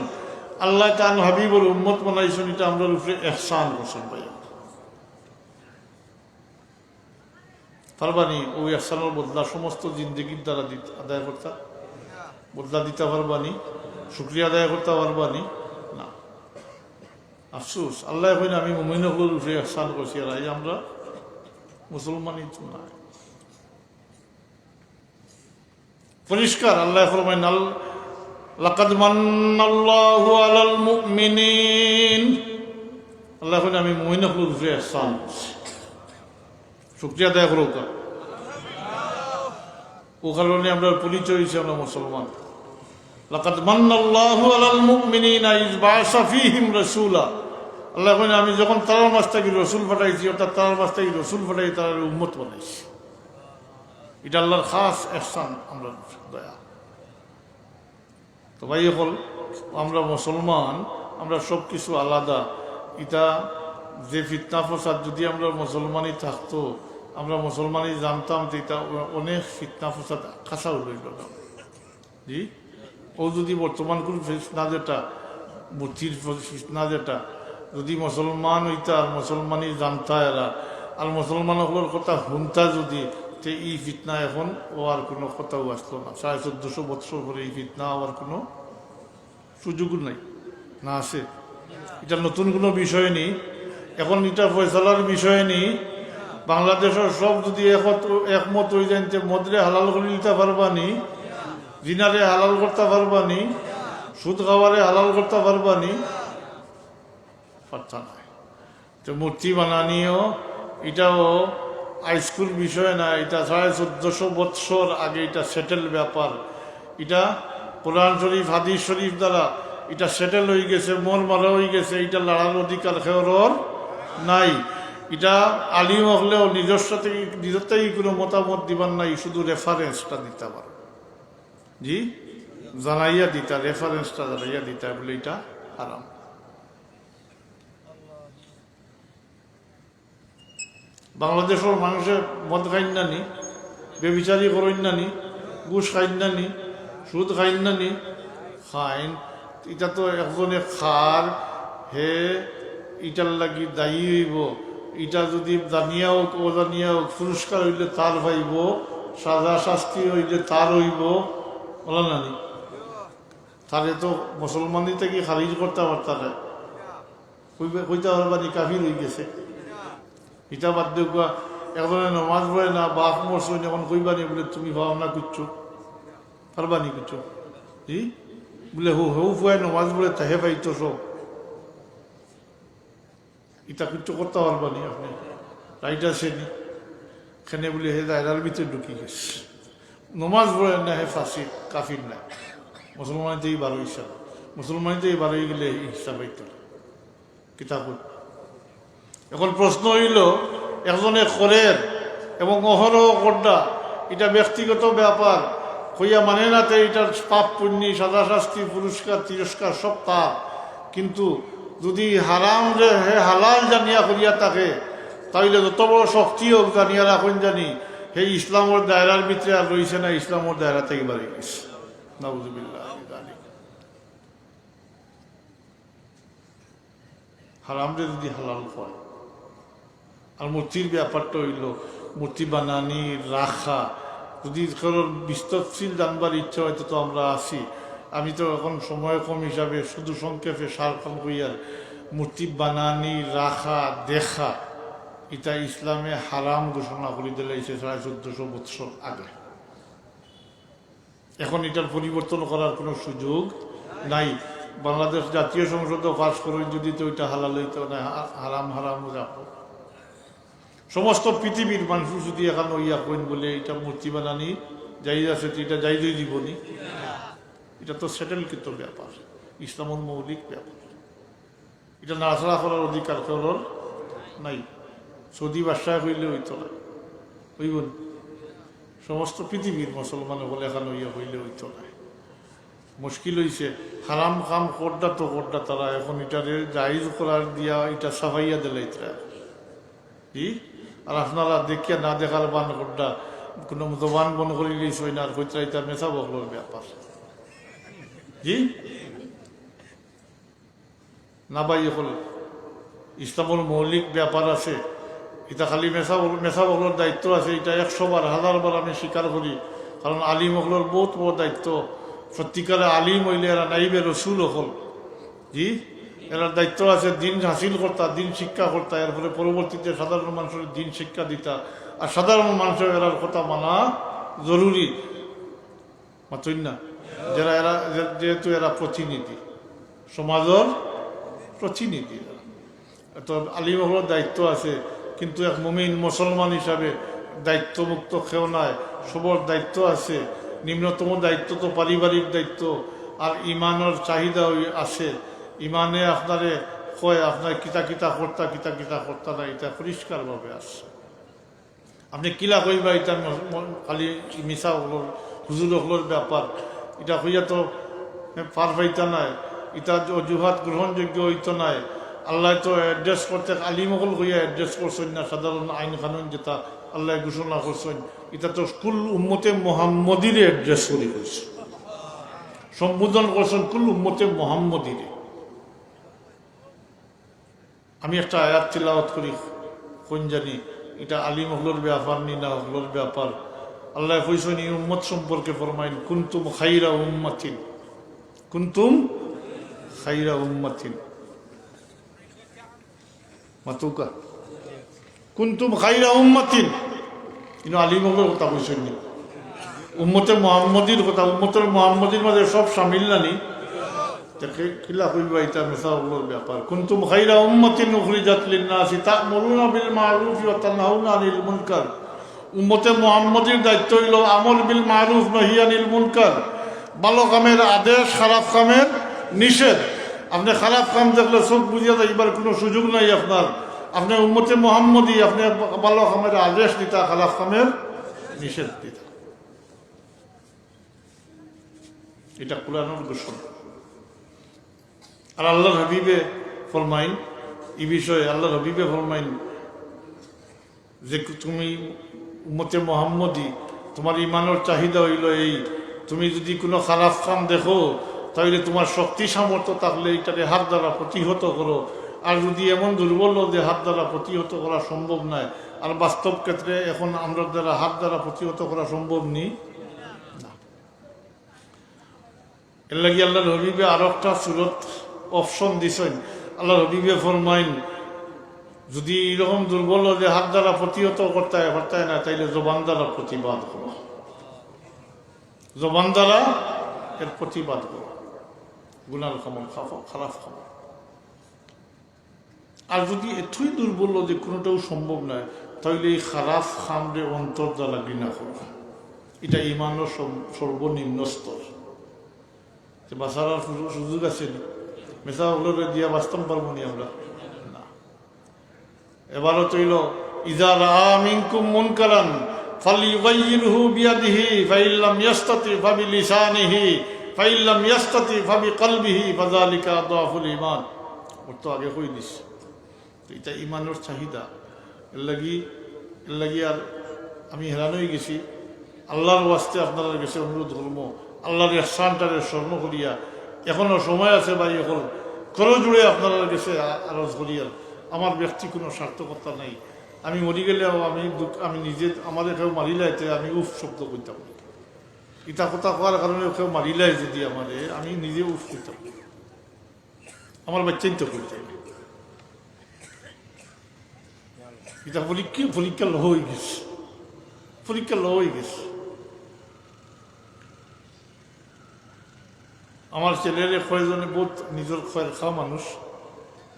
আল্লাহ তার হাবিবুল উম্মত বানাইছেন, এটা আমরা উপরে ইহসান করছেন। ভাই পারবানি ওই ইহসানের বদলা সমস্ত জিন্দগির দ্বারা আদায় করতে বদলা দিতে পারবানি, শুক্রিয়া আদায় করতে পারবানি না। আফসোস আল্লাহ এখন আমি মুমিনগুলোর উপরে ইহসান করছি, আর এই আমরা মুসলমানই তো না। পরিষ্কার আল্লাহ ফরমায় লাকাদ মান্নাল্লাহু আলাল মুমিনিন, আল্লাহ এখন আমি মুমিনগুলোর উপরে ইহসান করছি, শুকরিয়া আদায় করো। ও কারণে আমরা পরিচয় হয়েছি আমরা মুসলমান। লাকাদ মান্নাল্লাহু আলাল মুমিনিনা ইয বাআসা ফীহিম রাসূলা, আল্লাহ কইন আমি যখন তার মাঝ থেকে রসুল পাঠাইছি, অর্থাৎ তার মাঝ থেকে রসুল পাঠাই তার উম্মত বানাইছি। এটা আল্লাহর খাস ইহসান, আমরা দয়া। তো ভাই হল আমরা মুসলমান, আমরা সব কিছু আলাদা। এটা যে ফিতনা ফসাদ যদি আমরা মুসলমানই থাকতো, আমরা মুসলমানই জানতাম যে এটা অনেক ফিতনা ফসাদ কাঁচা উঠল না। জি ও যদি বর্তমান কোন ফিতনা যেটা মূর্তির ফিতনা যেটা যদি মুসলমান হইতা আর মুসলমানই জানতা এরা আর মুসলমানগুলোর কথা শুনতা যদি, তে এই ফিতনা এখন ও আর কোনো কথাও আসলো না। 1450 বছর পরে এই ফিতনা হওয়ার কোনো সুযোগ নাই না। আছে এটা নতুন কোনো বিষয় নেই, এখন এটা ফয়সালার বিষয় নেই। বাংলাদেশের সব যদি একমত হয়ে যান যে মদরে হালাল করে নিতে পারবানি, জিনারে হালাল করতে পারবানি, সুদ খাওয়ারে হালাল করতে পারবানি, পারতা নাই। তো মূর্তি বানানিও এটাও হাইস্কুল বিষয় না, এটা 1450 বৎসর আগে এটা সেটেল ব্যাপার। এটা কোরআন শরীফ হাদিস শরীফ দ্বারা এটা সেটেল হয়ে গেছে, মন মারা হয়ে গেছে। এটা লড়ার অধিকার খেওয়ার নাই। এটা আলিম হলেও নিজেরটাই কোনো মতামত দিবার নাই, শুধু রেফারেন্সটা দিতে পারে। জি জানাইয়া দিতা, রেফারেন্সটা জানাইয়া দিতা বলে এটা হারাম। বাংলাদেশের মানুষের মদ খাইন নানি, বেবিচারি করেন নানি, ঘুষ খাইন নানি, সুদ খাইন নানি, খাইন। এটা তো একজনে খার হে ইটার লাগি দায়ী হইব। এটা যদি জানিয়া হোক অজানিয়া হোক, পুরস্কার হইলে তার পাইব, সাজা শাস্তি হইলে তার হইব। বলা নানি তারে তো মুসলমানই থেকে খারিজ করতে পারতারে, কইতে পারবানি কাফির হয়ে গেছে। এটা বাদ দেখবা একজনে নমাজ পড়ে না, বাপ মরছ যখন কইবানি বলে তুমি ভাবনা করছো, পারবানি করছো। জি বলে হৌ ফুয়ায় নমাজ পড়ে তাহে পাইতো সব, এটা কিছু করতে পারবানি আপনি। রাইট আসেনি এখানে বলে হে দায়রার ভিতরে ঢুকি গেছে, নমাজ পড়ে না, হে ফাঁসি কাফির না। মুসলমানতেই 12 হিসাব, মুসলমানতেই 12 গেলে হিসাব হইত কিতাব। এখন প্রশ্ন হইল একজনে খরের এবং অহরহ করডা, এটা ব্যক্তিগত ব্যাপার হইয়া মানে না, তে এটার পাপ পুণ্য সাজা শাস্তি পুরস্কার তিরস্কার সব তার। কিন্তু যদি হারাম যে হে হালাল জানিয়া করিয়া থাকে, তাইলে যত বড় শক্তি হোক জানিয়া রাখুন জানি সেই ইসলামের দায়রার ভিতরে আর রয়েছে না, ইসলামের দায়রা থেকে বাড়ি গেছে। নাউযুবিল্লাহ। হারামরে যদি হালাল হয়। আর মূর্তির ব্যাপারটা হইল মূর্তি বানানি রাখা, যদি কারোর বিস্তরশীল জানবার ইচ্ছা হয়তো তো আমরা আসি। আমি তো এখন সময় কম হিসাবে শুধু সংক্ষেপে সারখান কইয়ার মূর্তি বানানি রাখা দেখা এটা ইসলামে হারাম ঘোষণা করে দিলেছে 1450 বছর আগে। এখন এটার পরিবর্তন করার কোনো সুযোগ নাই। বাংলাদেশ জাতীয় সংসদও পাশ করেন যদি, তো ওইটা হালাল হইতো না, হারাম হারাম রাখো। সমস্ত পৃথিবীর মানুষ যদি এখন ইয়া কইন বলে এটা মূর্তি বানানি যাই আছে এটা যাইজই জীবনী, এটা তো সেটেল কিন্তু ব্যাপার, ইসলামের মৌলিক ব্যাপার। এটা নাড়াচাড়া করার অধিকার কারোর নাই। সৌদি বাদশাহ হইলে হইতো না, হইব না। সমস্ত পৃথিবীর মুসলমান বলে এখন ইয়া হইলে হইতো না। মুশকিল হয়েছে হারাম কাম করডা তো করডা তারা এখন এটারে জাহিজ করার দিয়া এটা সাফাইয়া দিলে কি। আর আপনারা দেখিয়া না দেখার বান করডা কোনো জবান বন করিলেই সই না, আর হইতে এটা মেসা বকলোর ব্যাপার জি না ভাই। এখন ইসলামের মৌলিক ব্যাপার আছে, এটা খালি মেসা বকলোর দায়িত্ব আছে। এটা 100 বার 1000 বার আমি স্বীকার করি, কারণ আলিম হকলোর বহুত বড় দায়িত্ব। সত্যিকারে আলিম হইলে এরা নাইবে রসুল হল জি, এরা দায়িত্ব আছে দিন হাসিল করতা, দিন শিক্ষা করতা, এর ফলে পরবর্তীতে সাধারণ মানুষের দিন শিক্ষা দিতা। আর সাধারণ মানুষের এরার কথা মানা জরুরি, মাতই না। যারা এরা যেহেতু এরা প্রতিনিধি, সমাজের প্রতিনিধি, তো আলিম হলের দায়িত্ব আছে। কিন্তু এক মুমিন মুসলমান হিসাবে দায়িত্বমুক্ত কেউ নাই, সবর দায়িত্ব আছে। নিম্নতম দায়িত্ব তো পারিবারিক দায়িত্ব, আর ইমানের চাহিদা আছে। ইমানে আপনারে কয় আপনার কিতা কিতা করতা না, এটা পরিষ্কারভাবে আসছে। আপনি কিলা কইবা এটা খালি মিশা হলোর হুজুর হলোর ব্যাপার, এটা হইয়া তো পার পাইতা নাই, এটা অজুহাত গ্রহণযোগ্য হইতো নাই। আল্লাহ তো অ্যাড্রেস করতে আলিমহল হইয়া অ্যাড্রেস করছেন না, সাধারণ আইন কানুন যেটা আল্লাহ ঘোষণা করছেন, এটা তো কুল উম্মতে মোহাম্মদিরে অ্যাড্রেস করে করছে, সম্বোধন করছেন কুল উম্মতে মোহাম্মদিরে। আমি একটা আয়াত তিলাওয়াত করি, কোন জানি এটা আলিম হলোর ব্যাপার নি না হলোর ব্যাপার। আল্লাহ কইছেন এই উম্মত সম্পর্কে ফরমাইন কুনতুম খাইরা উম্মাতিন, কুনতুম খাইরা উম্মাতিন মাতুকা কুনতুম খাইরা উম্মাতিন। কিন্তু আলিম হলোর কথা কইছেন নি, উম্মতে মোহাম্মদীর কথা। উম্মতের মোহাম্মদীর মাঝে সব সামিল নানি, কিলা কইবা এটা মেসা হলোর ব্যাপার। কুনতুম খাইরা উম্মাতিন উখরিজাত লিন-নাসি তা'মুরুনা বিল মা'রুফি ওয়া তানহাউনা আনিল মুনকার। উম্মতে মুহাম্মদীর দায়িত্ব হইল আমল বিল মা'রুফ নহি আনিল মুনকার, ভালো কামের আদেশ, খারাপ কামের নিষেধ। আপনি খারাপ কাম দেখলে চোখ বুঝিয়া যাইবার কোনো সুযোগ নাই আপনার। আপনি উম্মতে মুহাম্মদী, আপনি ভালো কামের আদেশ দিতা, খারাপ কামের নিষেধ দিতা। এটা কুরআনের ঘোষণা। আর আল্লাহর হাবিবে ফরমাইন এই বিষয়ে, আল্লাহর হাবিবে ফরমাইন যে তুমি উম্মতে মুহাম্মদী, তোমার ইমানের চাহিদা হইল এই, তুমি যদি কোনো খারাপ কাম দেখো তাহলে তোমার শক্তি সামর্থ্য থাকলে এটাকে হাত দ্বারা প্রতিহত করো। আর যদি এমন দুর্বল যে হাত দ্বারা প্রতিহত করা সম্ভব নয়, আর বাস্তব ক্ষেত্রে এখন আমরা দ্বারা হাত দ্বারা প্রতিহত করা সম্ভব নেই না। এর লাগি আল্লাহর হাবিবে আর একটা সুরত অপশন দিছেন। আল্লাহর হাবিবে ফরমাইন যদি এরকম দুর্বল যে হাত দ্বারা প্রতিহত করতে হয় না, তাইলে জবান দ্বারা প্রতিবাদ করো, জবান দ্বারা এর প্রতিবাদ করো, গুনার খামল খারাপ খামল। আর যদি এতই দুর্বল যে কোনোটাও সম্ভব নয়, তাহলে এই খারাপ খামরে অন্তর দ্বারা ঘৃণা করো। এটা ইমানের সর্বনিম্ন স্তর। বাঁচার সুযোগ আছে না, মেসা ওগুলো দিয়া বাঁচতাম পারবো নি আমরা না। এবারও তৈল ইজা রাআ মিনকুম মুনকারান ফালিয়ুগাইয়িরহু বিয়াদিহি ফাইল্লাম ইয়াস্তাতি ফাবিলিসানিহি ফাইল্লাম ইয়াস্তাতি ফাবিকলবিহি ফাযালিকা আদআফুল ঈমান। ওর তো আগে কই দিস, এটা ইমানের চাহিদা। এর লাগি আর আমি হেরান হয়ে গেছি। আল্লাহর ওয়াস্তে আপনারা গেছে অনুরোধ করবো, আল্লাহর ইহসানটারে স্মরণ করিয়া এখনো সময় আছে ভাই, এখন করো জুড়ে আপনারা গেছে আরজ করিয়া। আমার ব্যক্তি কোনো সার্থকতা নাই। আমি মরি গেলেও আমি নিজে আমাদের কেউ মারিলাইতে আমি উফ শব্দ করতাম। ইটা কথা কোয়ার কারণে কেউ মারিলাই যদি আমাদের, আমি নিজে উফ করতাম, আমার বাচ্চাই তো করতাম। এটা পরীক্ষা লো হয়ে গেছে, পরীক্ষা লো হয়ে গেছে। আমার ছেলেরে কয়জনে বহুত নিজের খয়ের খাওয়া মানুষ,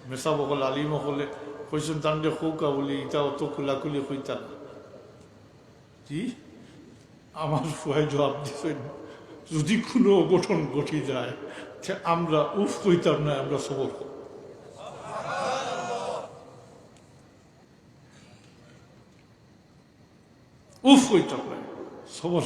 মেসা বকল আলিম হলে কইছেন তান্ডে খৌকা বলি এটা অত খোলাখুলি কইতা না জি আমার ফুয়াই জবাব দিচ্ছেন যদি কোনো অঘটন ঘটি যায় আমরা উফ কইতাম না আমরা সবর উফ কইতাম না সবর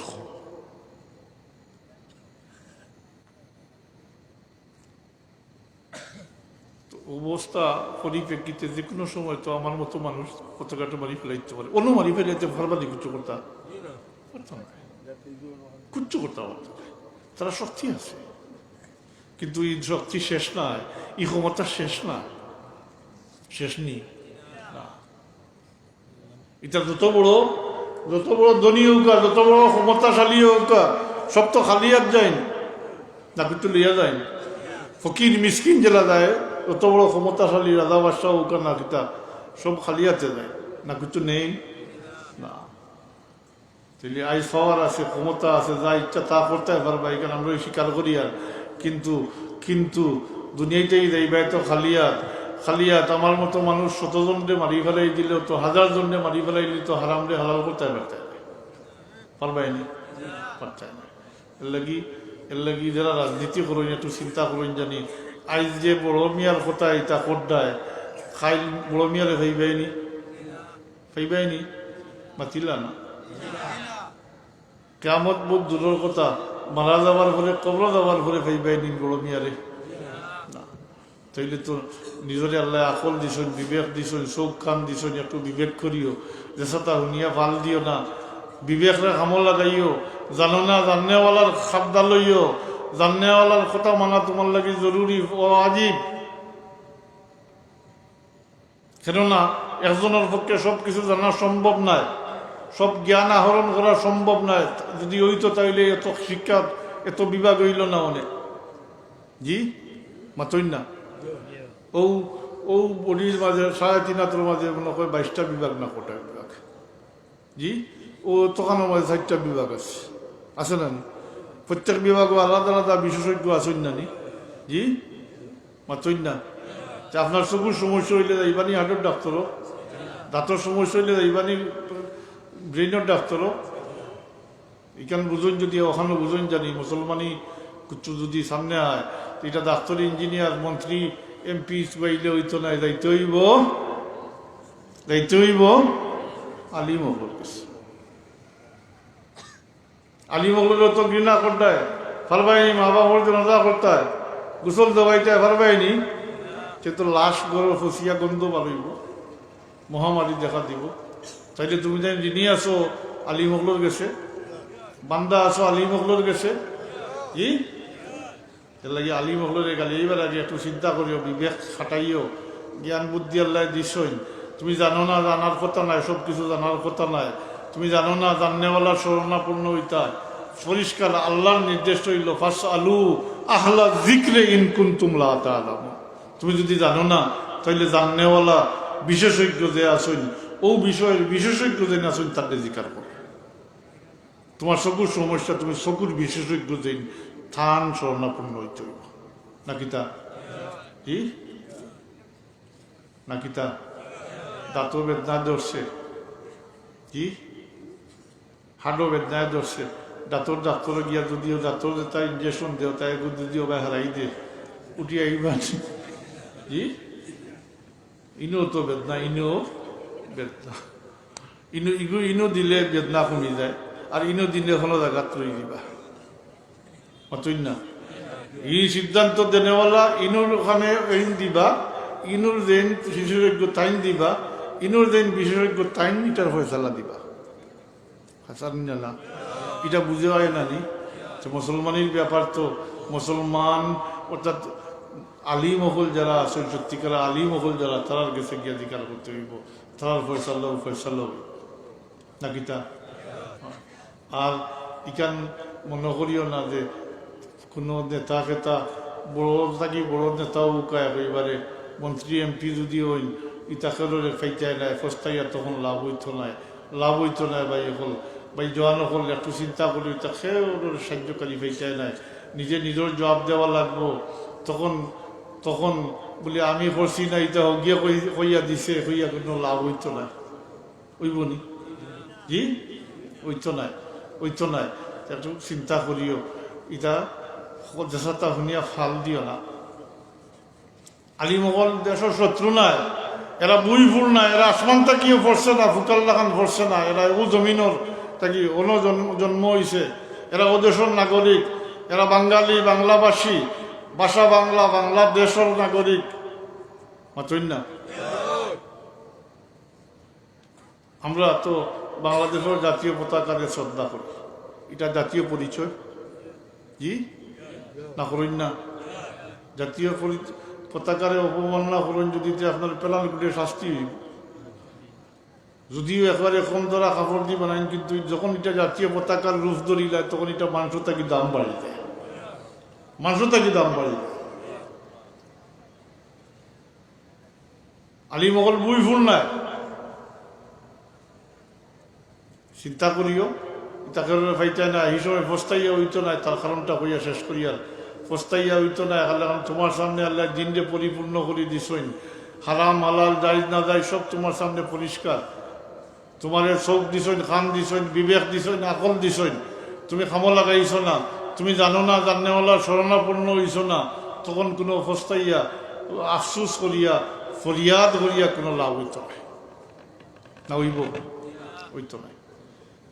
অবস্থা পরিপ্রেক্ষিতে যে কোনো সময় তো আমার মতো মানুষ কতকাটা মারি ফেলাইতে পারে অন্য মারি ফেলাইতে ফারবাদি কুচ্ছ করতাম কুচ্ছ করতাম তারা শক্তি আছে কিন্তু এই শক্তি শেষ নাই এই ক্ষমতা শেষ না শেষ নেই না এটা যত বড় ধনী হোক যত বড় ক্ষমতাশালী হোক সব তো খালিয়াত যায় না কিন্তু লিয়া যায় ফকির মিসকিন জেলা যায় যত বড় ক্ষমতাশালী রাজা বাদশাহ হোক না কিতা সব খালিয়াতে যায় না কিছু নেই না তাহলে আই পাওয়ার আছে ক্ষমতা আছে যা ইচ্ছা তা করতে পারবা এখানে আমরা স্বীকার করি আর কিন্তু দুনিয়াতেই যাইবাই তো খালিয়াত আমার মতো মানুষ 100 জনরে মারি ফেলাই দিলেও তো 1000 জনরে মারি ফেলাই দিলে তো হারামরে হালাল করতে পারবাই না পারতাই না এর লাগি যারা রাজনীতি করেন একটু চিন্তা করেন জানি আজ যে বড় মিয়ার কথা এটা কোডায় খাইল বড় মিয়ারে ফাইবাইনি মাতিলা না কেমত বহুত দূরের কথা মারা যাবার পরে কবর যাবার পরে ফাইবাইনি বড় মিয়ারে না তাইলে তো নিজরে আল্লাহ আকল দিছন বিবেক দিছন চোখ কান দিছন একটু বিবেক করিও যেসাটা শুনিয়া ভাল দিও না বিবেকরে কামল লাগাইও জানো না জাননেওয়ালার খাদ্দা লইও জাননেওয়ালার কথা মানা তোমার লাগে জরুরি ও আজীব কেননা একজনের পক্ষে সব কিছু জানা সম্ভব নয় সব জ্ঞান আহরণ করা সম্ভব নয় যদি হইতো তাইলে এত শিক্ষা এত বিভাগ হইল না অনেক জি মাতই না ও বডির মাঝে 3.5 মাঝে মনে হয় 22টা বিভাগ না কোটা বিভাগ জি ও তখনও মাঝে 4টা বিভাগ আছে না প্রত্যেক বিভাগও আলাদা আলাদা বিশেষজ্ঞ আছেন না নি জি মাতই না আপনার চকুর সমস্যা হইলে যাইবানি হার্টের ডাক্তারও দাঁতর সমস্যা হইলে যাইবানি ব্রেইনের ডাক্তারও এখানে বুঝুন যদি ওখানে বুঝুন জানি মুসলমানি কিছু যদি সামনে হয় এটা ডাক্তার ইঞ্জিনিয়ার মন্ত্রী এমপি বাইলে হইতো না যাইতে হইব আলিম আলিমগুলো তো ঘৃণা করতায় ফারবাইনি মা বাবার জনতা করতায় গোসল দেওয়াইটায় ফারবাইনি সে তো লাশ গরম ফসিয়া গন্ধ পালইব মহামারী দেখা দিব তাইলে তুমি যেন যিনি আসো আলিমগুলোর গেছে বান্দা আসো আলিমগুলোর গেছে জি এর লাগে আলিমগুলোর গালি এইবার আগে একটু চিন্তা করিও বিবেক খাটাইও জ্ঞান বুদ্ধি আল্লাহ দিছই তুমি জানো না জানার কথা নাই সব কিছু জানার কথা নাই তুমি জানো না জাননেওয়ালার শরণাপন্ন হইতা পরিষ্কার আল্লাহর নির্দেশ হইল ফাস আলু আহলা যিকরে ইন কুনতুম লা তাআলামুন তুমি যদি জানো না তাহলে জাননেওয়ালা বিশেষজ্ঞ যে আসেন ও বিষয়ের বিশেষজ্ঞ যে আসেন তাদের জিকার করো তোমার চকুর সমস্যা তুমি চকুর বিশেষজ্ঞ যে থান শরণাপন্ন হইতে হইব নাকি তা কি নাকি তা দাঁতও বেদনায় ধরছে কি হাডও বেদনায় ধরছে দাঁতর ডাক্তারে গিয়া যদিও দাঁতর তাই ইঞ্জেকশন দেও তাই যদিও বা হারাই দে উঠিয়া আইবা জি ইনো তো বেদনা বেদনা ইনো দিলে বেদনা কমি যায় আর ইনো দিলে হলো জায়গা তৈরি দিবা অতই না এই সিদ্ধান্ত দেনেওয়ালা ইনুর ওখানে দিবা ইনুর দেন বিশেষজ্ঞ তাইন দিবা ইনুর দেন বিশেষজ্ঞ তাইন এটার ফয়সালা দিবা হাসান না এটা বুঝে হয় না নি মুসলমানের ব্যাপার তো মুসলমান অর্থাৎ আলিমহল যারা আসেন সত্যিকার আলিমহল যারা তারার গেছে গিয়ে অধিকার করতে হইব তারার ফয়সালা নাকি তা আর ইকান মনে করিও না যে কোনো নেতা ফেতা বড় থাকি বড় নেতাও উকায় এবারে মন্ত্রী এমপি যদি হইন ইতাকের ফাইটাই নাই ফস্তাইয়া তখন লাভ হইতো নাই বাই হল বাই জোয়ান হল একটু চিন্তা করি তাকে সাহায্যকারী ফাইটাই নাই নিজের জবাব দেওয়া লাগবো তখন তখন বলি আমি করছি না, এটা গিয়ে কইয়া দিছে, কইয়া কোনো লাভ হইতো না, ওইবনি জি ওইতো নাই, ওইতো নাই। একটু চিন্তা করিও, এটা দেশটা শুনিয়া ফাল দিও না। আলিমগল দেশের শত্রু নাই, এরা বুই ফুল না, এরা আসমান তাকিও পড়ছে না, ফুকাল লাগান পড়ছে না, এরা ও জমিনের তাকি অন্য জন্ম হয়েছে, এরা ও দেশের নাগরিক, এরা বাঙালি, বাংলাভাষী, ভাষা বাংলা, বাংলাদেশের নাগরিক, মাতই না। আমরা তো বাংলাদেশের জাতীয় পতাকাকে শ্রদ্ধা করি, এটা জাতীয় পরিচয় জি না, করেন না? জাতীয় পতাকারে অপমাননা করেন যদি আপনার পেলান করে শাস্তি হইব। যদিও একবারে কম ধরা কাপড় দিয়ে বানাইন, কিন্তু যখন এটা জাতীয় পতাকার রূপ ধরিলায় তখন এটা মাংস থাকি দাম বাড়ি যায়, মাংস থাকি দাম বাড়ি যায়। আলিমগল বুই ফুল নাই, চিন্তা করিও, তাকে ফাইতে না হিসেবে ফস্তাইয়া হইতো না, তার কারণটা হইয়া শেষ করিয়ার ফস্তাইয়া হইতো না। কারণ তোমার সামনে আল্লাহ দিনকে পরিপূর্ণ করে দিছইন, হারাম হালাল জায়েজ না যায় সব তোমার সামনে পরিষ্কার। তোমার চোখ দিছইন, কান দিছইন, বিবেক দিছইন, আকল দিছইন, তুমি খামো লাগাইছ না, তুমি জানো না, জানেওয়ালা শরণাপন্ন হইছ না, তখন কোনো ফস্তাইয়া আফসুস করিয়া ফরিয়াদ করিয়া কোনো লাভ হইত না, হইব হইতো না।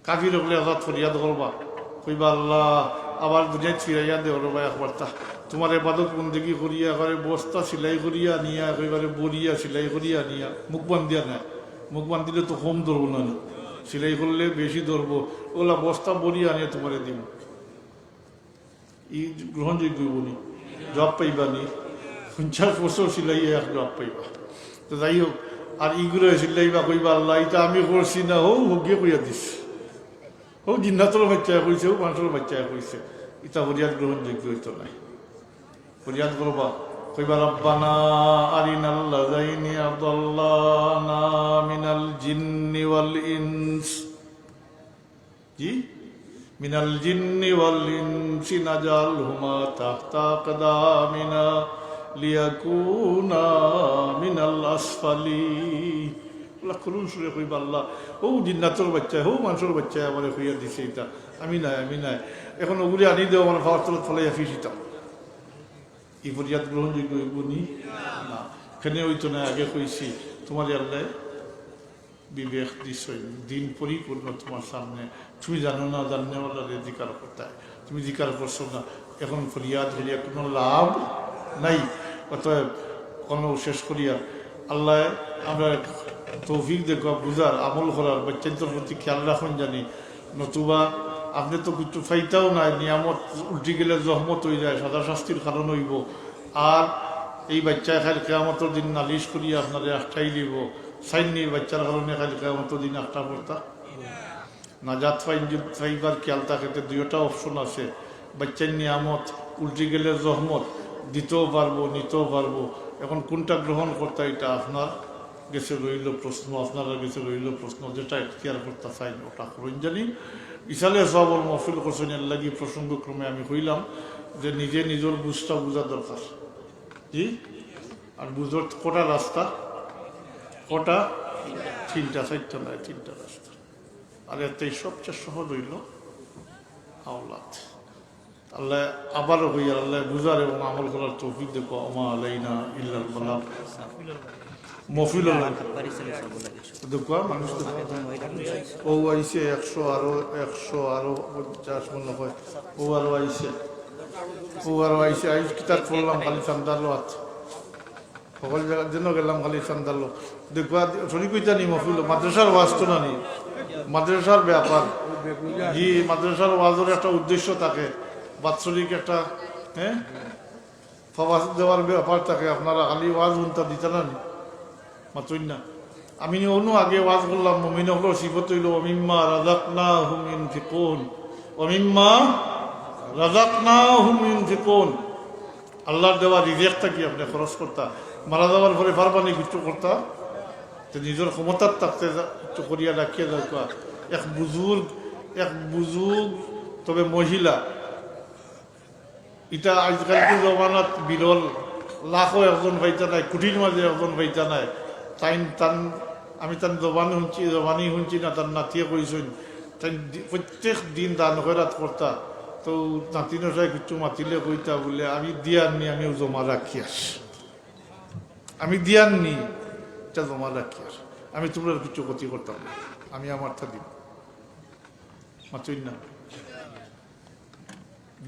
কাফির হলে হঠাৎ ফরিয়াদ করবা, কইবা আল্লাহ আবার দুনিয়া ফিরাইয়া দেওয়া একবার তা তোমার এবাদত বন্দেগি করিয়া করে বস্তা সিলাই করিয়া নিয়া, একেবারে বরিয়া সিলাই করিয়া নিয়া, মুখ বান্ধিয়া নেয়, মুখ বান্ধিলে তো কম ধরবো না, সিলাই করলে বেশি ধরবো, ওগুলা বস্তা বরিয়া নিয়ে তোমার দিব, ই গ্রহণযোগ্য বলি, জব পাইবা নি 50 বছর সিলাইয়া এক জব পাইবা। তো যাই হোক, আর ইগুলো সিলাইবা কইবা আল্লাহ এটা আমি করছি না, গিয়ে কইয়া দিস, ও জিন্নাতর বাচ্চায় কইছে, ও মানুষের বাচ্চায় কইছে, ইটা ফরিয়াদ গ্রহণযোগ্য হইতো নাই। ফরিয়াদ করবা, কইবা রব্বানা আরিনাল্লাযাইনি আদাল্লানা মিনাল জিন্নি ওয়াল ইনস, জি মিনাল জিন্নি ওয়াল ইনসি নাজালহুমা তাহতা আকদামিনা লিয়াকুনা মিনাল আসফালিন। করুন সুরে কইবা আল্লাহ ও জিন্নাতর বাচ্চায়, হো মানুষের বাচ্চায় আমার হইয়া দিছে, এটা আমি নাই, আমি নাই, এখন ওগুলি আনি দেও আমার খাওয়ার তলত ফলাইয়া ফিসিতাম। এই ফরিয়াদ গ্রহণযোগ্য হইব নি না, এখানে হইতো না। আগে কইছি তোমার আল্লাহ বিবেক দিছই, দিন পরিপূর্ণ তোমার সামনে, তুমি জানো না, জানেওয়ালারে জিকার করতায়, তুমি জিকার করছো না, এখন ফরিয়াদ হইয়া কোনো লাভ নাই। অতএব কোনো শেষ করিয়া আল্লাহ আমরা তৌফিক দেখো, বুঝার আমল করার, বাচ্চাদের প্রতি খেয়াল রাখুন জানি, নতুবা আপনি তো কিছু ফাইতাও নাই, নিয়ামত উল্টি গেলে জহমত হয়ে যায়, সাদা শাস্তির কারণ হইব। আর এই বাচ্চায় খালি কেয়ামতের দিন নালিশ করিয়া আপনারা আটটাই দিব, সাইননি বাচ্চার কারণে খালি কেয়ামতের দিন আটটা পড়তা নাজাত ফাইবার খেয়াল থাকতে দুইটা অপশন আছে, বাচ্চার নিয়ামত উল্টি গেলে জহমত, দিতেও পারবো, নিতেও পারবো, এখন কোনটা গ্রহণ করতে এটা আপনার গেছে রইল প্রশ্ন, আপনারা গেছে রইল প্রশ্ন, যেটা এখতিয়ার করতে চাই ওটা করুন জানি। ইসালে সবর মহফিল করছেন এর লাগি প্রসঙ্গক্রমে আমি কইলাম যে নিজে নিজের বুঝটা বোঝা দরকার, জি। আর বুঝর কটা রাস্তা, কটা? 3টা 4টা নয়, 3টা রাস্তা। আর এতেই সবচেয়ে সহজ হইল আওলাদ। আল্লাহ আবারও হইয়া আল্লাহ বুঝার এবং আমল করার তৌফিক দেখো, আমা আলাইনা ইল্লাল বালাগ। মফিল দেখো মানুষ ও আইসে 100 আরো 50 মনে হয়, ও আরো আইসে, ও আরো আইসে। আইস কিতাব পড়লাম খালি চান্দালো আছে, সকল জায়গার জন্য গেলাম খালি চান্দালো। দেখবা শরীর কইতা নি মফিল মাদ্রাসার ওয়াজ তো না নি, মাদ্রাসার ব্যাপার, জি মাদ্রাসার ওয়াজের একটা উদ্দেশ্য থাকে, বাৎসরিক একটা ফওয়াজ দেওয়ার ব্যাপার থাকে। আপনারা খালি ওয়াজ উনতা দিতে না নি মাত্রই না। আমি অন্য আগে ওয়াজ করলাম মুমিন হলো সিফত হইল অমিম্মা রাযাকনাহুম ইউনফিকুন, অমিম্মা রাযাকনাহুম ইউনফিকুন। আল্লাহর দেওয়া রিজিকটা কি আপনি খরচ করতা, মারা যাওয়ার পরে পারবানি কিছু করতা, তো নিজের ক্ষমতার থাকতে একটু করিয়া রাখিয়া দরকার। এক বুজুর্গ তবে মহিলা, এটা আজকালকার জমানাত বিরল, লাখও একজন ভাইতা নাই, কুটির মাঝে একজন ভাইতা নাই, আমি তার জবানি শুনছি না, তার নাতিয়ে কইছেন তাই প্রত্যেক দিন দান খয়রাত করতা। তো নাতিনের সাথে কিছু মাতিলে কইতা বলে আমি দিয়ার নি, আমিও জমা রাখি আস, আমি দিয়ার নি, এটা জমা রাখি আস, আমি তোমরা কিছু ক্ষতি করতাম না, আমি আমারটা দিব মাতুই না।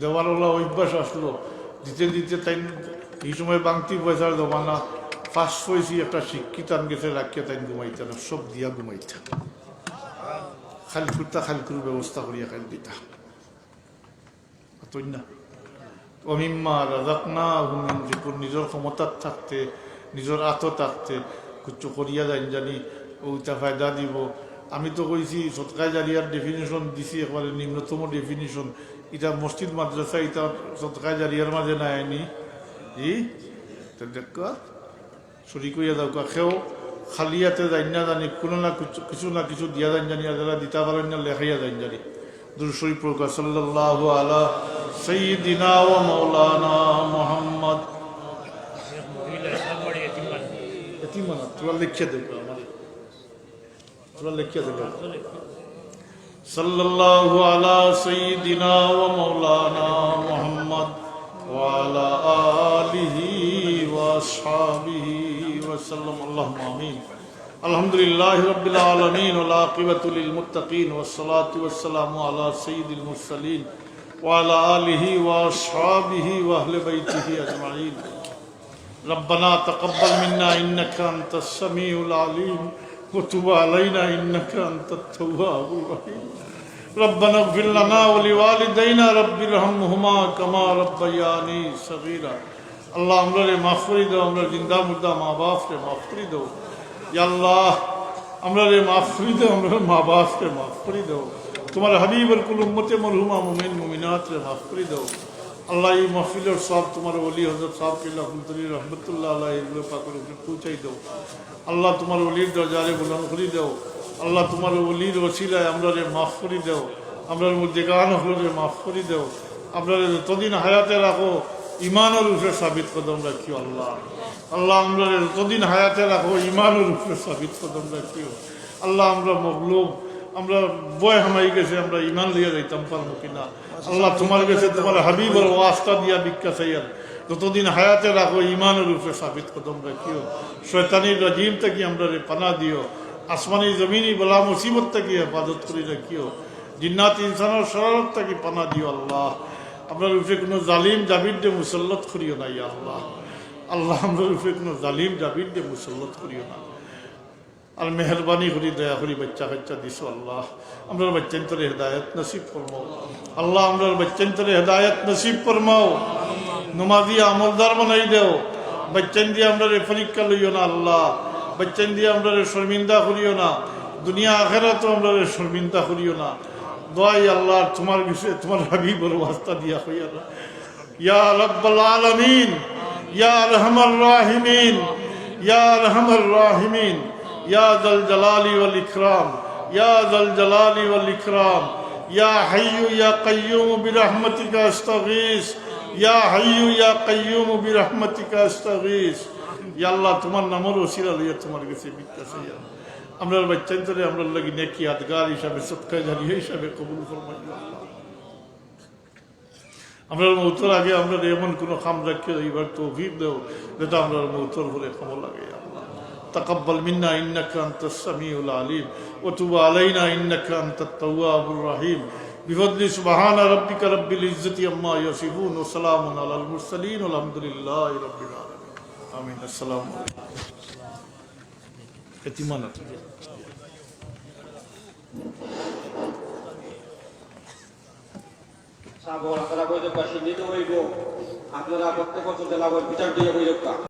দেওয়ার অভ্যাস আসলো, দিতে দিতে তাই এই সময় বাংতি পয়সার জমানা, ফার্স্ট পয়সি একটা শিক্ষিত আন গেছে রাখিয়া তাই ঘুমাইতে না, সব দিয়া ঘুমাইতা, খালকুর ব্যবস্থা করিয়া খাল দিতা না। অমিম্মা রাজাকনা হুমিন, নিজের ক্ষমতার থাকতে, নিজের আত থাকতে কিছু করিয়া যাই জানি ওইটা ফায়দা দিব। আমি তো কইছি সৎকায় জারিয়ার ডেফিনেশন দিছি, একবারে নিম্নতম ডেফিনেশন। এটা মসজিদ মাদ্রাসা, এটা সৎকায় জারিয়ার মাঝে নাই আইনি জি দেখ শরিক হইয়া যাও কেউ খালিয়াতে যাই না জানি, কোনো না কিছু না কিছু দিয়া যাই জানি, যারা দিতে পারেন না লেখাইয়া যাই জানি। দুরূদ শরীফ পড়া সাল্লাল্লাহু আলা সাইয়্যিদিনা ওয়া মাওলানা মুহাম্মদ। এতিমানা তোরা লিখিয়ে দেবে, তোরা লিখিয়ে দেবে সাল্লাল্লাহু আলা সাইয়্যিদিনা ওয়া মাওলানা মুহাম্মদ ওয়া আলা আলিহি ওয়া আসহাবিহি ওয়া সাল্লাম। আল্লাহুম্মা আমিন। আলহামদুলিল্লাহি রাব্বিল আলামিন ওয়াল আকিবাতু লিল মুত্তাকিন ওয়াস সালাতু ওয়াস সালামু আলা সাইয়্যিদিল মুরসালিন ওয়া আলা আলিহি ওয়া আসহাবিহি ওয়া আহলি বাইতিহি আজমাইন। রব্বানা তাকাব্বাল মিন্না ইন্নাকা আনতাস সামিউল আলিম ওয়া তুব আলাইনা ইন্নাকা আনতাত তাওয়াবুর রহিম। রব্বানা ইগফির লানা ওয়া লিওয়ালিদাইনা রাব্বিরহামহুমা কামা রাব্বায়ানি সগীরা। আল্লাহ আমরারে মাফ করে দাও, আমরা জিন্দা মুর্দা মা বাপরে মাফ করে দাও। ইয়া আল্লাহ আমরারে মাফ করে দাও, আমরা মা বাপরে মাফ করে দাও। তোমার হাবিবের কুল উম্মতে মরহুমা মুমিন মুমিনাতরে মাফ করে দাও। আল্লাহ এই মাহফিলের সব তোমার ওলি হযরত সাহেব কিল্লা হুমতুল্লাহ রহমতুল্লাহ আলাইহি এগুলো পাকের উপরে পৌঁছাই দাও। আল্লাহ তোমার ওলির দরজারে বুলন্দ করে দাও। আল্লাহ তোমার ওলির ওসিলায় আমরারে মাফ করে দাও, আমরার মধ্যে গান হলে মাফ করে দাও। আপনারা যতদিন হায়াতে রাখো ইমানের উপরে সাবিত কদম রাখিও আল্লাহ। আল্লাহ আমরা যতদিন হায়াতে রাখো ইমানের উপরে সাবিত কদম রাখিও আল্লাহ। আমরা মগলুব, আমরা বয় হামাই গেছে, আমরা ইমান লিয়া যাইতাম পারবো কিনা আল্লাহ তোমার কাছে তোমার হাবিবের ওয়াস্তা দিয়া ভিক্ষা চাইয়ার যতদিন হায়াতে রাখো ইমানের উপরে সাবিত কদম রাখিও। শয়তানির রাজিম থেকে আমরা পানা দিও, আসমানি জমিনি বলা মুসিবত থেকে হেফাজত করে রাখিও। জিন্নাত ইনসানের শরারত থেকে পানা দিও আল্লাহ। আপনার উপরে কোনো জালিম জাবিরকে মুসল্লত করিও না ইয়া আল্লাহ। আল্লাহ আমরা উপরে কোনো জালিম জাবিরকে মুসল্লত করিও না। আর মেহরবানি করি দয়া করি বাচ্চা কাচ্চা দিছো আল্লাহ। আমরা বাচ্চান্তরে হেদায়ত নসিব ফরমাও আল্লাহ। আমরা বাচ্চান্তরে হেদায়ত নসিব ফরমাও, নমাজি আমলদার বানাই দেও। বাচ্চান দিয়ে আমরা পরীক্ষা লইও না আল্লাহ। বাচ্চান দিয়ে আমরা শর্মিন্দা করিও না, দুনিয়া আখেরাতেও আমরা শর্মিন্দা করিও না। দোয়াই আল্লাহ তোমার বিষয়ে তোমার হাবিবের ওয়াস্তা দিয়া হইয়া না। ইয়া রাব্বাল আলামিন, ইয়া আরহামার রাহিমিন, ইয়া আরহামার রাহিমিন, ইয়া যাল জালালি ওয়াল ইকরাম, ইয়া যাল জালালি ওয়াল ইকরাম, ইয়া হাইয়্যু ইয়া কাইয়্যুম বিরহমাতিকা আস্তাগীস, ইয়া হাইয়্যু ইয়া কাইয়্যুম বিরহমাতিকা আস্তাগীস। ইয়া আল্লাহ তোমার নামের ওসিলা লইয়া তোমার কাছে ভিক্ষা চাইয়া আমরা বাচ্চান্তরে আমরা লাগি নেকি আদগার হিসাবে সদকা জারিয়া হিসাবে কবুল ফরমাইয়া আল্লাহ। আমরা মৌতের আগে আমরা এমন কোনো কাম রাখিয়ে এইবার তৌফিক দেও যেটা আমরা মৌতের ভরে খবর লাগে আল্লাহ। তাকাব্বাল মিন্না ইন্নাকা আনতাস সামিউল আলিম ওয়া তুব আলাইনা ইন্নাকা আনতাত তাওয়াবুর রহিম। বিফদলি সুবহানা রাব্বিকা রাব্বিল ইজ্জাতি আম্মা ইয়াসিফুন ওয়া সালামুন আলাল মুরসালিন ওয়া আলহামদুলিল্লাহি রাব্বিল আলামিন। আমিন। আসসালামু আলাইকুম। এতিমানা সাগর আপনারা বৈধ চিহ্নিত হইব, আপনারা প্রত্যেক বছর জেলা বিচার দিয়ে বৈধ